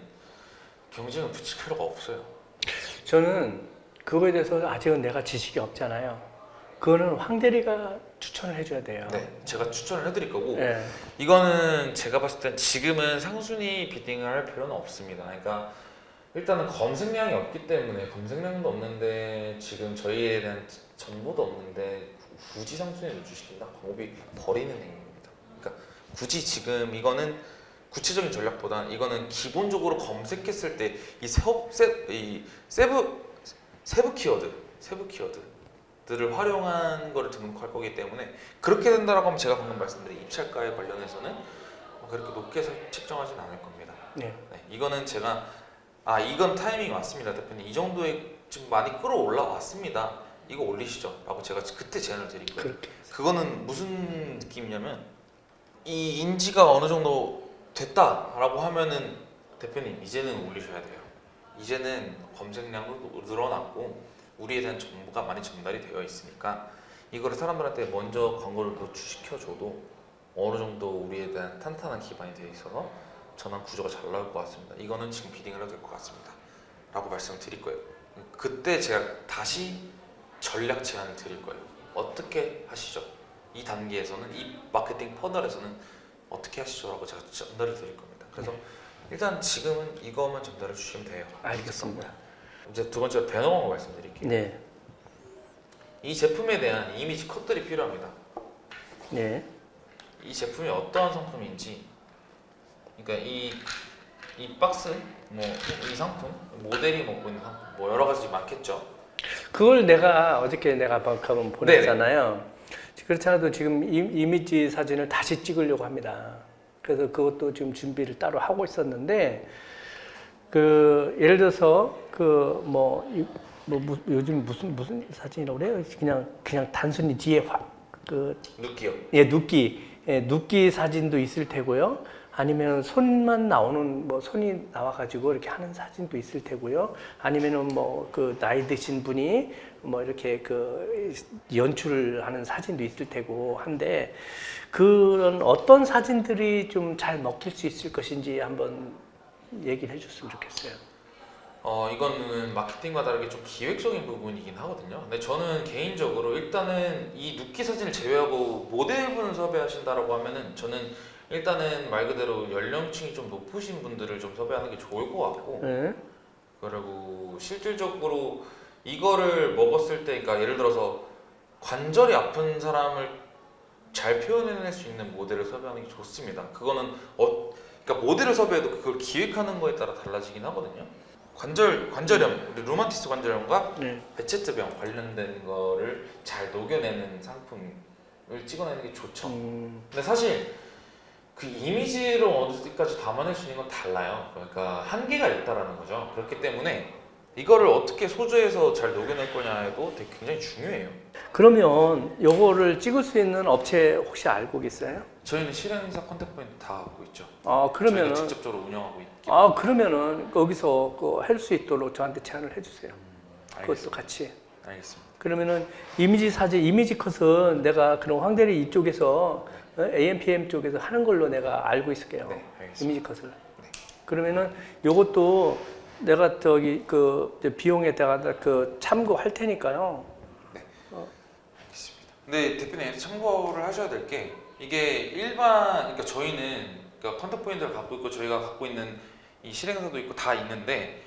경쟁을 붙일 필요가 없어요. 저는 그거에 대해서 아직은 내가 지식이 없잖아요. 그거는 황 대리가 추천을 해줘야 돼요. 제가 추천을 해드릴 거고, 이거는 제가 봤을 땐 지금은 상순위 비딩을 할 필요는 없습니다. 그러니까 일단은 검색량이 없기 때문에, 검색량도 없는데 지금 저희에 대한 정보도 없는데 굳이 상순위에 노출시킨다? 광고비 버리는 행위입니다. 그러니까 굳이 지금 이거는 구체적인 전략보다는 이거는 기본적으로 검색했을 때 이 세부 키워드들을 활용한 거를 등록할 거기 때문에 그렇게 된다라고 하면 제가 방금 말씀드린 입찰가에 관련해서는 그렇게 높게 책정하지는 않을 겁니다. 네. 네, 이거는 제가 이건 타이밍이 맞습니다, 대표님. 이 정도에 지금 많이 끌어올라 왔습니다. 이거 올리시죠 라고 제가 그때 제안을 드릴 거예요. 그렇게. 그거는 무슨 느낌이냐면 이 인지가 어느 정도 됐다라고 하면은 대표님 이제는 올리셔야 돼요. 이제는 검색량도 늘어났고 우리에 대한 정보가 많이 전달이 되어 있으니까 이거를 사람들한테 먼저 광고를 노출시켜줘도 어느 정도 우리에 대한 탄탄한 기반이 되어 있어서 전환 구조가 잘 나올 것 같습니다. 이거는 지금 비딩을 해도 될 것 같습니다 라고 말씀을 드릴 거예요. 그때 제가 다시 전략 제안을 드릴 거예요. 어떻게 하시죠? 이 단계에서는, 이 마케팅 퍼널에서는 어떻게 하시죠? 라고 제가 전달을 드릴 겁니다. 그래서 일단 지금은 이거만 전달해 주시면 돼요. 알겠습니다. 이제 두 번째로 배너 광고 말씀드릴게요. 네. 이 제품에 대한 이미지 컷들이 필요합니다. 네. 이 제품이 어떠한 상품인지, 그러니까 이 박스, 이 상품, 모델이 먹고 있는 상품, 여러 가지 많겠죠. 그걸 어저께 내가 한번 보냈잖아요. 그렇지 않아도 지금 이미지 사진을 다시 찍으려고 합니다. 그래서 그것도 지금 준비를 따로 하고 있었는데, 예를 들어서 요즘 무슨 사진이라고 그래요? 그냥 단순히 뒤에 눕기요. 눕기 사진도 있을 테고요. 아니면 손만 나오는 손이 나와가지고 이렇게 하는 사진도 있을 테고요. 아니면은 나이 드신 분이 이렇게 연출을 하는 사진도 있을 테고 한데, 그런 어떤 사진들이 좀 잘 먹힐 수 있을 것인지 한번 얘기를 해줬으면 좋겠어요. 이거는 마케팅과 다르게 좀 기획적인 부분이긴 하거든요. 근데 저는 개인적으로 일단은 이 눕기 사진을 제외하고 모델분을 섭외하신다라고 하면은 저는 일단은 말 그대로 연령층이 좀 높으신 분들을 좀 섭외하는 게 좋을 것 같고, 네. 그리고 실질적으로 이거를 먹었을 때, 그러니까 예를 들어서 관절이 아픈 사람을 잘 표현해낼 수 있는 모델을 섭외하는 게 좋습니다. 그거는 그러니까 모델을 섭외해도 그걸 기획하는 거에 따라 달라지긴 하거든요. 관절염, 우리 루마티스 관절염과 네. 베체트병 관련된 거를 잘 녹여내는 상품을 찍어내는 게 좋죠. 근데 사실 그 이미지를 어느 때까지 담아낼 수 있는 건 달라요. 그러니까 한계가 있다라는 거죠. 그렇기 때문에 이거를 어떻게 소재에서 잘 녹여낼 거냐에도 되게 굉장히 중요해요. 그러면 요거를 찍을 수 있는 업체 혹시 알고 계세요? 저희는 실행사 컨택포인트 다 갖고 있죠. 그러면은 저희가 직접적으로 운영하고 있기 그러면은 거기서 할 수 있도록 저한테 제안을 해주세요. 그것도 같이. 알겠습니다. 그러면은 이미지 컷은 내가 그런 황대리 이쪽에서 AMPM 쪽에서 하는 걸로 내가 알고 있을게요. 네, 알겠습니다. 이미지 컷을. 그러면은 요것도 내가 비용에다가 참고할 테니까요. 알겠습니다. 근데 대표님 참고를 하셔야 될 게, 이게 일반, 그러니까 저희는 컨택 포인트를 갖고 있고 저희가 갖고 있는 이 실행사도 있고 다 있는데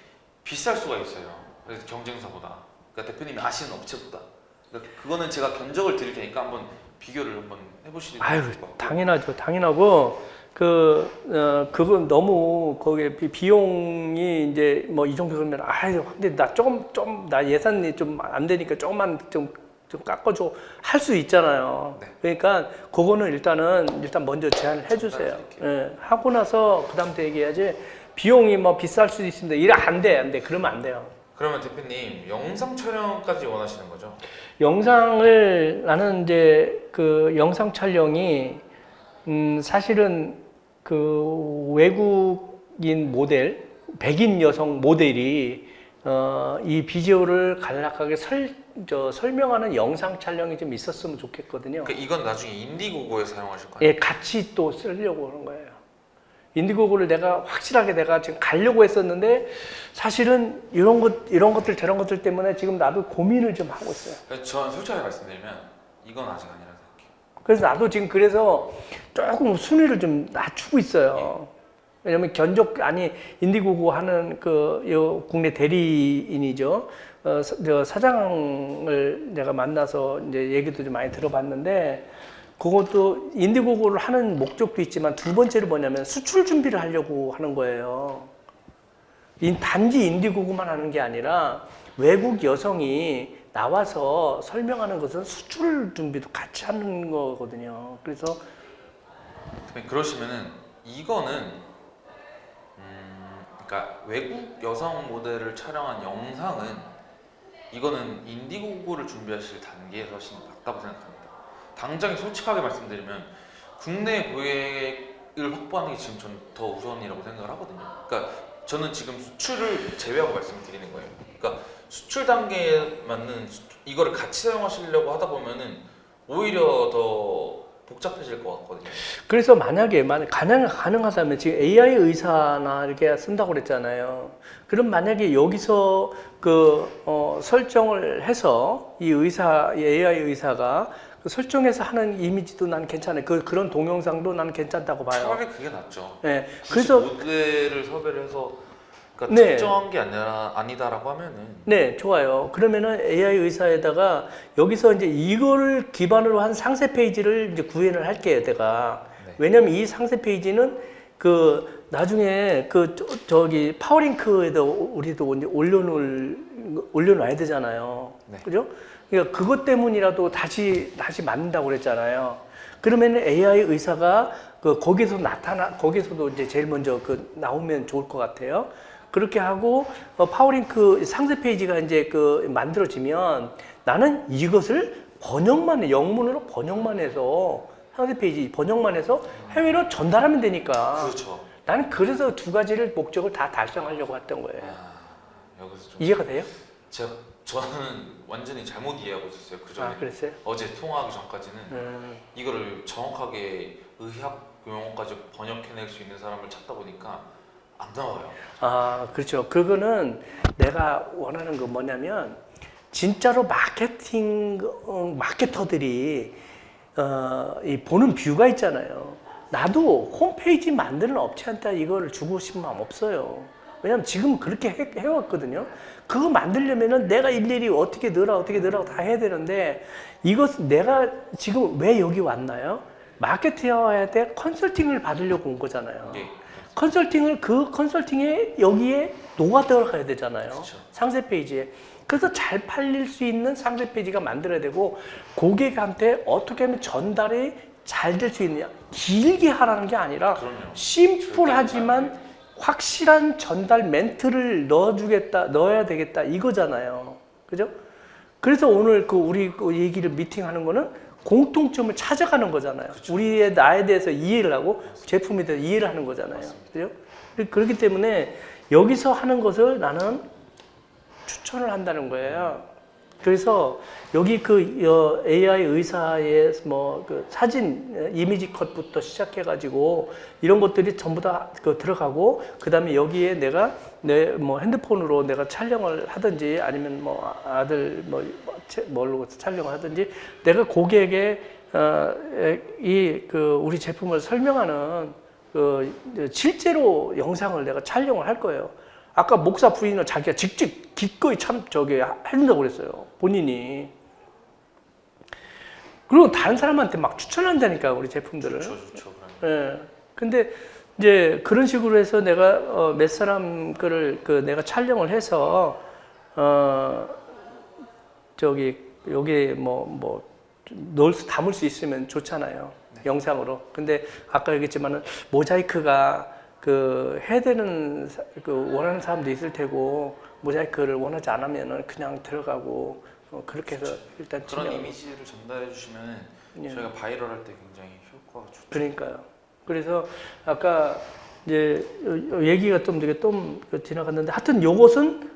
비쌀 수가 있어요. 그래서 경쟁사보다, 그러니까 대표님이 아시는 업체보다. 그러니까 그거는 제가 견적을 드릴 테니까 한번 비교를 한번 해보시는 게 좋을 것 같고. 당연하죠. 당연하고 그건 너무 거기에 비용이 이제 이 정도 그러면 근데 나 나 예산이 좀 안 되니까 조금만 좀 깎아줘 할 수 있잖아요. 네. 그러니까 그거는 일단 먼저 제안을 해주세요. 예, 하고 나서 그다음부터 얘기해야지. 비용이 비쌀 수도 있습니다. 이래 안 돼. 그러면 안 돼요. 그러면 대표님 영상 촬영까지 원하시는 거죠? 나는 이제 영상 촬영이 사실은 외국인 모델, 백인 여성 모델이 이 비주얼을 간략하게 설명하는 영상 촬영이 좀 있었으면 좋겠거든요. 그러니까 이건 나중에 인디고고에 사용하실 거예요? 예, 같이 또 쓰려고 하는 거예요. 인디고고를 내가 확실하게 지금 가려고 했었는데, 사실은 이런 것들 저런 것들 때문에 지금 나도 고민을 좀 하고 있어요. 저는 솔직하게 말씀드리면 이건 아직 아니라고 생각해요. 그래서 나도 지금 조금 순위를 좀 낮추고 있어요. 왜냐면 인디고고 하는 국내 대리인이죠. 사장을 내가 만나서 이제 얘기도 좀 많이 들어봤는데, 그것도 인디고고를 하는 목적도 있지만 두 번째로 뭐냐면 수출 준비를 하려고 하는 거예요. 단지 인디고고만 하는 게 아니라 외국 여성이 나와서 설명하는 것은 수출 준비도 같이 하는 거거든요. 그래서 대표님 그러시면은 이거는 그러니까 외국 여성 모델을 촬영한 영상은 이거는 인디고고를 준비하실 단계에서 훨씬 맞다고 생각합니다. 당장 솔직하게 말씀드리면 국내 고객을 확보하는 게 지금 전 더 우선이라고 생각을 하거든요. 그러니까 저는 지금 수출을 제외하고 말씀을 드리는 거예요. 그러니까 수출 단계에 맞는 이거를 같이 사용하시려고 하다 보면은 오히려 더 복잡해질 것 같거든요. 그래서 만약에 가능하다면 지금 AI 의사나 이렇게 쓴다고 그랬잖아요. 그럼 만약에 여기서 설정을 해서 이 AI 의사가 설정해서 하는 이미지도 난 괜찮아요. 그런 동영상도 난 괜찮다고 봐요. 차라리 그게 낫죠. 네, 그래서 모델을 섭외를 해서 그러니까 네. 특정한 게 아니다라고 하면은 네, 좋아요. 그러면은 AI 의사에다가 여기서 이제 이거를 기반으로 한 상세 페이지를 이제 구현을 할게요, 내가. 네. 왜냐면 이 상세 페이지는 나중에 저기 파워링크에다 우리도 이제 올려놔야 되잖아요. 네. 그죠? 그러니까 그것 때문이라도 다시 만든다고 그랬잖아요. 그러면 AI 의사가 거기서도 이제 제일 먼저 나오면 좋을 것 같아요. 그렇게 하고 파워링크 상세 페이지가 이제 만들어지면 나는 이것을 영문으로 번역만 해서 상세 페이지 번역만 해서 해외로 전달하면 되니까. 그렇죠. 나는 그래서 두 가지를 목적을 다 달성하려고 했던 거예요. 여기서 좀 이해가 돼요? 저는 완전히 잘못 이해하고 있었어요. 그 전에 그랬어요? 어제 통화하기 전까지는 이거를 정확하게 의학 용어까지 번역해낼 수 있는 사람을 찾다 보니까 안 나와요. 그렇죠. 그거는 내가 원하는 건 뭐냐면 진짜로 마케터들이 이 보는 뷰가 있잖아요. 나도 홈페이지 만드는 업체한테 이걸 주고 싶은 마음 없어요. 왜냐면 지금 그렇게 해왔거든요. 그거 만들려면은 내가 일일이 어떻게 넣으라고 다 해야 되는데 이것 내가 지금 왜 여기 왔나요? 마케팅한테 컨설팅을 받으려고 온 거잖아요. 예. 컨설팅에 여기에 녹아 들어가야 되잖아요. 그렇죠. 상세 페이지에. 그래서 잘 팔릴 수 있는 상세 페이지가 만들어야 되고 고객한테 어떻게 하면 전달이 잘 될 수 있느냐. 길게 하라는 게 아니라 그럼요. 심플하지만 확실한 전달 멘트를 넣어야 되겠다 이거잖아요. 그죠? 그래서 오늘 우리 얘기를 미팅하는 거는 공통점을 찾아가는 거잖아요. 그쵸. 나에 대해서 이해를 하고 제품에 대해서 이해를 하는 거잖아요. 그죠? 그렇기 때문에 여기서 하는 것을 나는 추천을 한다는 거예요. 그래서 여기 AI 의사의 사진 이미지 컷부터 시작해가지고 이런 것들이 전부 다 들어가고 그다음에 여기에 내가 내 핸드폰으로 내가 촬영을 하든지 아니면 아들 뭘로 촬영을 하든지 내가 고객에게 우리 제품을 설명하는 실제로 영상을 내가 촬영을 할 거예요. 아까 목사 부인은 자기가 직접 기꺼이 해준다고 그랬어요. 본인이. 그리고 다른 사람한테 막 추천한다니까, 우리 제품들을. 좋죠. 예. 근데 이제 그런 식으로 해서 내가 몇 사람 거를 내가 촬영을 해서 여기 담을 수 있으면 좋잖아요. 네. 영상으로. 근데 아까 얘기했지만은 모자이크가 해야 되는 원하는 사람도 있을 테고 모자이크를 원하지 않으면은 그냥 들어가고 그렇게 해서 일단 그런 이미지를 전달해 주시면 저희가 바이럴할 때 굉장히 효과가 좋죠. 그러니까요. 그래서 아까 이제 얘기가 좀 지나갔는데 하여튼 요것은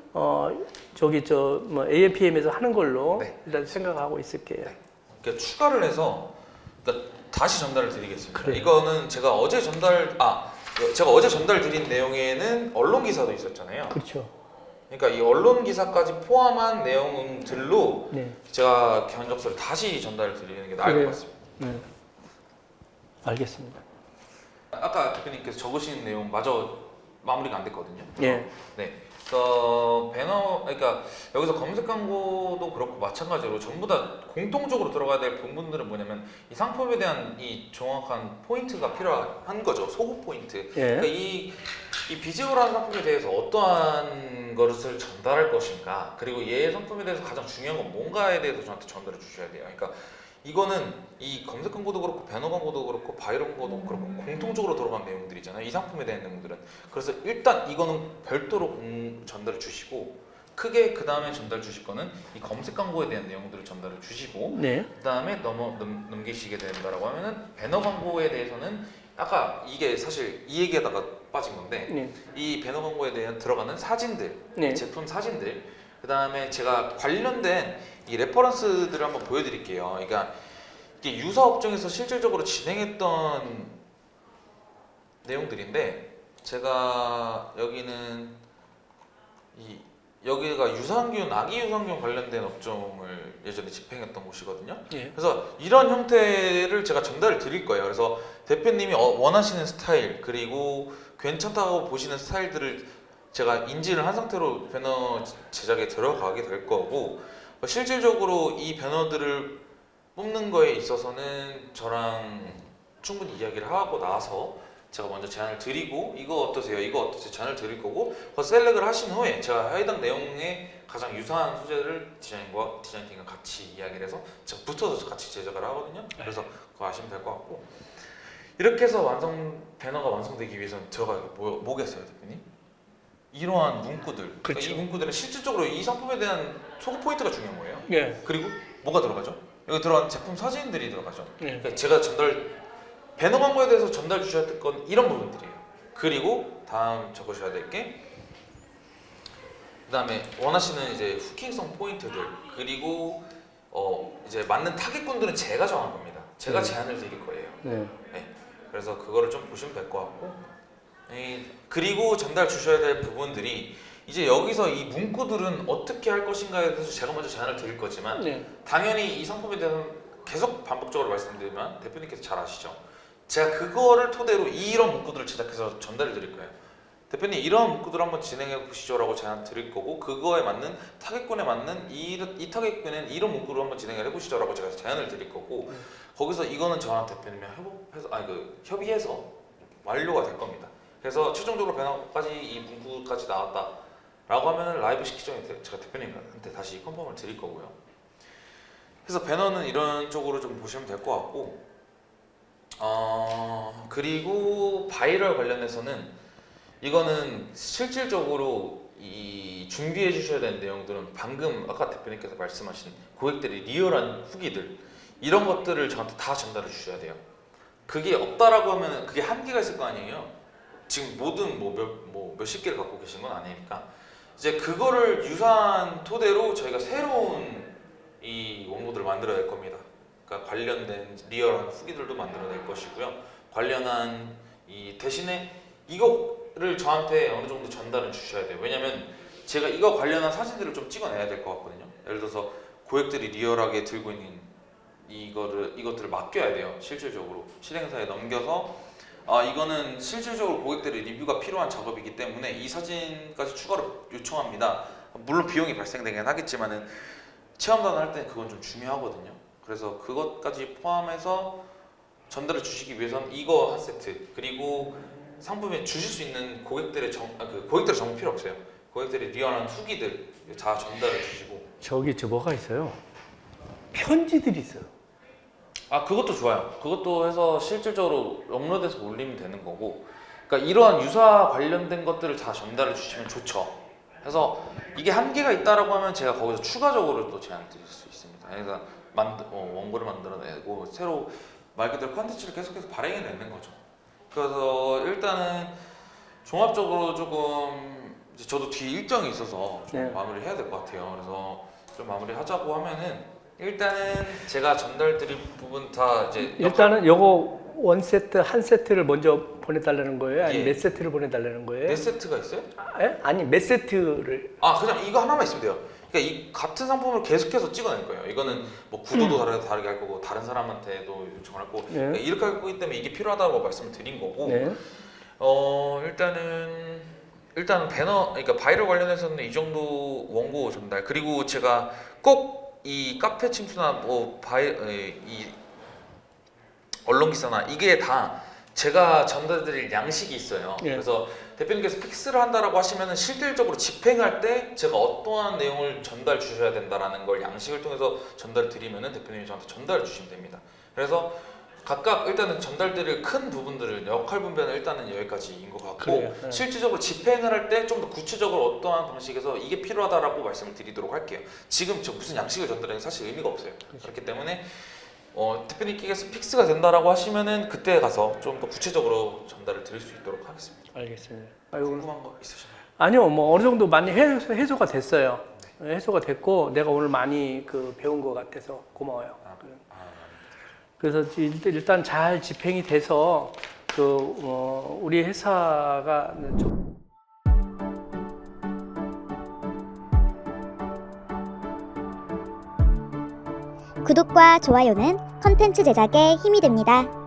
AMPM에서 하는 걸로 네. 일단 생각하고 있을게요. 네. 그러니까 추가를 해서 다시 전달을 드리겠습니다. 그래요. 이거는 제가 어제 전달 드린 내용에는 언론 기사도 있었잖아요. 그렇죠. 그러니까 이 언론 기사까지 포함한 내용들로 네. 제가 견적서를 다시 전달을 드리는 게 나을 그래요. 것 같습니다. 네. 알겠습니다. 아까 대표님께서 적으신 내용 마저 마무리가 안 됐거든요. 예. 네. 그래서 배너, 그러니까 여기서 검색 광고도 그렇고 마찬가지로 전부 다 공통적으로 들어가야 될 부분들은 뭐냐면 이 상품에 대한 이 정확한 포인트가 필요한 거죠. 소구 포인트. 예. 그러니까 이 비즈오라는 상품에 대해서 어떠한 것을 전달할 것인가, 그리고 얘 상품에 대해서 가장 중요한 건 뭔가에 대해서 저한테 전달해 주셔야 돼요. 그러니까 이거는 이 검색 광고도 그렇고 배너 광고도 그렇고 바이럴 광고도 그렇고 공통적으로 들어간 내용들이잖아요. 이 상품에 대한 내용들은. 그래서 일단 이거는 별도로 전달해 주시고, 크게 그 다음에 전달 주실 거는 이 검색 광고에 대한 내용들을 전달해 주시고, 네. 그 다음에 넘기시게 된다라고 하면은 배너 광고에 대해서는 아까 이게 사실 이 얘기하다가 빠진 건데, 네. 이 배너 광고에 대한 들어가는 사진들, 네. 제품 사진들, 그 다음에 제가 관련된 이 레퍼런스들을 한번 보여드릴게요. 그러니까 이게 유사 업종에서 실질적으로 진행했던 내용들인데, 제가 여기는 여기가 유산균, 아기 유산균 관련된 업종을 예전에 집행했던 곳이거든요. 예. 그래서 이런 형태를 제가 전달을 드릴 거예요. 그래서 대표님이 원하시는 스타일, 그리고 괜찮다고 보시는 스타일들을 제가 인지를 한 상태로 배너 제작에 들어가게 될 거고, 실질적으로 이 배너들을 뽑는 거에 있어서는 저랑 충분히 이야기를 하고 나서 제가 먼저 제안을 드리고, 이거 어떠세요? 이거 어떠세요? 제안을 드릴 거고, 셀렉을 하신 후에 제가 해당 내용에 가장 유사한 소재를 디자인팀과 같이 이야기를 해서 제가 붙어서 같이 제작을 하거든요. 그래서 그거 아시면 될 것 같고, 이렇게 해서 배너가 완성되기 위해서는 들어가야 뭐겠어요, 대표님? 이러한 문구들. 그렇죠. 그러니까 이 문구들은 실질적으로 이 상품에 대한 소구 포인트가 중요한 거예요. 예. 그리고 뭐가 들어가죠? 여기 들어간 제품 사진들이 들어가죠. 예. 그러니까 제가 배너 광고에 대해서 전달 주셔야 될 건 이런 부분들이에요. 그리고 다음 적으셔야 될 게, 그다음에 원하시는 이제 후킹성 포인트들, 그리고 이제 맞는 타겟군들은 제가 정한 겁니다. 제가 제안을 드릴 거예요. 네. 네. 그래서 그거를 좀 보시면 될 것 같고, 그리고 전달 주셔야 될 부분들이 이제 여기서 이 문구들은 어떻게 할 것인가에 대해서 제가 먼저 제안을 드릴 거지만, 네. 당연히 이 상품에 대해서 계속 반복적으로 말씀드리면 대표님께서 잘 아시죠? 제가 그거를 토대로 이런 문구들을 제작해서 전달을 드릴 거예요. 대표님 이런 문구들 한번 진행해 보시죠 라고 제안 드릴 거고, 그거에 맞는 타겟군에 맞는 이 타겟군엔 이런 문구를 한번 진행해 보시죠 라고 제가 제안을 드릴 거고, 거기서 이거는 저랑 대표님이 협의해서 완료가 될 겁니다. 그래서 최종적으로 배너까지 이 문구까지 나왔다 라고 하면 라이브 식기 전에 제가 대표님한테 다시 컨펌을 드릴 거고요. 그래서 배너는 이런 쪽으로 좀 보시면 될 것 같고, 그리고 바이럴 관련해서는 이거는 실질적으로 이 준비해 주셔야 되는 내용들은 방금 아까 대표님께서 말씀하신 고객들의 리얼한 후기들, 이런 것들을 저한테 다 전달해 주셔야 돼요. 그게 없다라고 하면 그게 한계가 있을 거 아니에요. 지금 모든 몇십 개를 갖고 계신 건 아니니까, 이제 그거를 유사한 토대로 저희가 새로운 이 원고들을 만들어낼 겁니다. 그러니까 관련된 리얼한 후기들도 만들어낼 것이고요. 관련한 이 대신에 이거를 저한테 어느 정도 전달을 주셔야 돼요. 왜냐면 제가 이거 관련한 사진들을 좀 찍어내야 될 것 같거든요. 예를 들어서 고객들이 리얼하게 들고 있는 이것들을 맡겨야 돼요. 실질적으로 실행사에 넘겨서, 이거는 실질적으로 고객들의 리뷰가 필요한 작업이기 때문에 이 사진까지 추가로 요청합니다. 물론 비용이 발생되긴 하겠지만은 체험단을 할 때는 그건 좀 중요하거든요. 그래서 그것까지 포함해서 전달을 주시기 위해서는 이거 한 세트, 그리고 상품에 주실 수 있는 고객들의 정보 필요 없어요. 고객들의 리얼한 후기들 다 전달을 주시고. 저기 뭐가 있어요? 편지들이 있어요. 그것도 좋아요. 그것도 해서 실질적으로 업로드해서 올리면 되는 거고, 그러니까 이러한 유사 관련된 것들을 다 전달해 주시면 좋죠. 그래서 이게 한계가 있다라고 하면 제가 거기서 추가적으로 또 제안 드릴 수 있습니다. 그러니까 원고를 만들어내고 새로 말 그대로 컨텐츠를 계속해서 발행해내는 거죠. 그래서 일단은 종합적으로 조금 이제 저도 뒤에 일정이 있어서 좀 네. 마무리해야 될 것 같아요. 그래서 좀 마무리하자고 하면은, 일단은 제가 전달드릴 부분 다 이제 일단은 요거 원 세트 한 세트를 먼저 보내달라는 거예요? 아니 예. 몇 세트를 보내달라는 거예요? 네 세트가 있어요? 예? 아니 몇 세트를? 그냥 이거 하나만 있으면 돼요. 그러니까 이 같은 상품을 계속해서 찍어낼 거예요. 이거는 뭐 구도도 다르게 할 거고, 다른 사람한테도 요청할 거고, 그러니까 이렇게 할 거기 때문에 이게 필요하다고 말씀을 드린 거고, 네. 일단은 일단 배너, 그러니까 바이럴 관련해서는 이 정도 원고 전달, 그리고 제가 꼭 이 카페 침투나 뭐 이 언론 기사나 이게 다 제가 전달드릴 양식이 있어요. 예. 그래서 대표님께서 픽스를 한다라고 하시면은 실질적으로 집행할 때 제가 어떠한 내용을 전달 주셔야 된다라는 걸 양식을 통해서 전달 드리면은 대표님이 저한테 전달해 주시면 됩니다. 그래서 각각 일단은 전달드릴 큰 부분들을 역할 분배는 일단은 여기까지인 것 같고, 그래요. 네. 실질적으로 집행을 할 때 좀 더 구체적으로 어떠한 방식에서 이게 필요하다라고 말씀을 드리도록 할게요. 지금 저 무슨 양식을 전달하는 게 사실 의미가 없어요. 그렇기 때문에 대표님께서 픽스가 된다라고 하시면은 그때 가서 좀 더 구체적으로 전달을 드릴 수 있도록 하겠습니다. 알겠습니다. 아이고, 궁금한 거 있으신가요? 아니요, 뭐 어느 정도 많이 해소가 됐어요. 해소가 됐고 내가 오늘 많이 배운 것 같아서 고마워요. 그래서 일단 잘 집행이 돼서 우리 회사가 좀 구독과 좋아요는 컨텐츠 제작에 힘이 됩니다.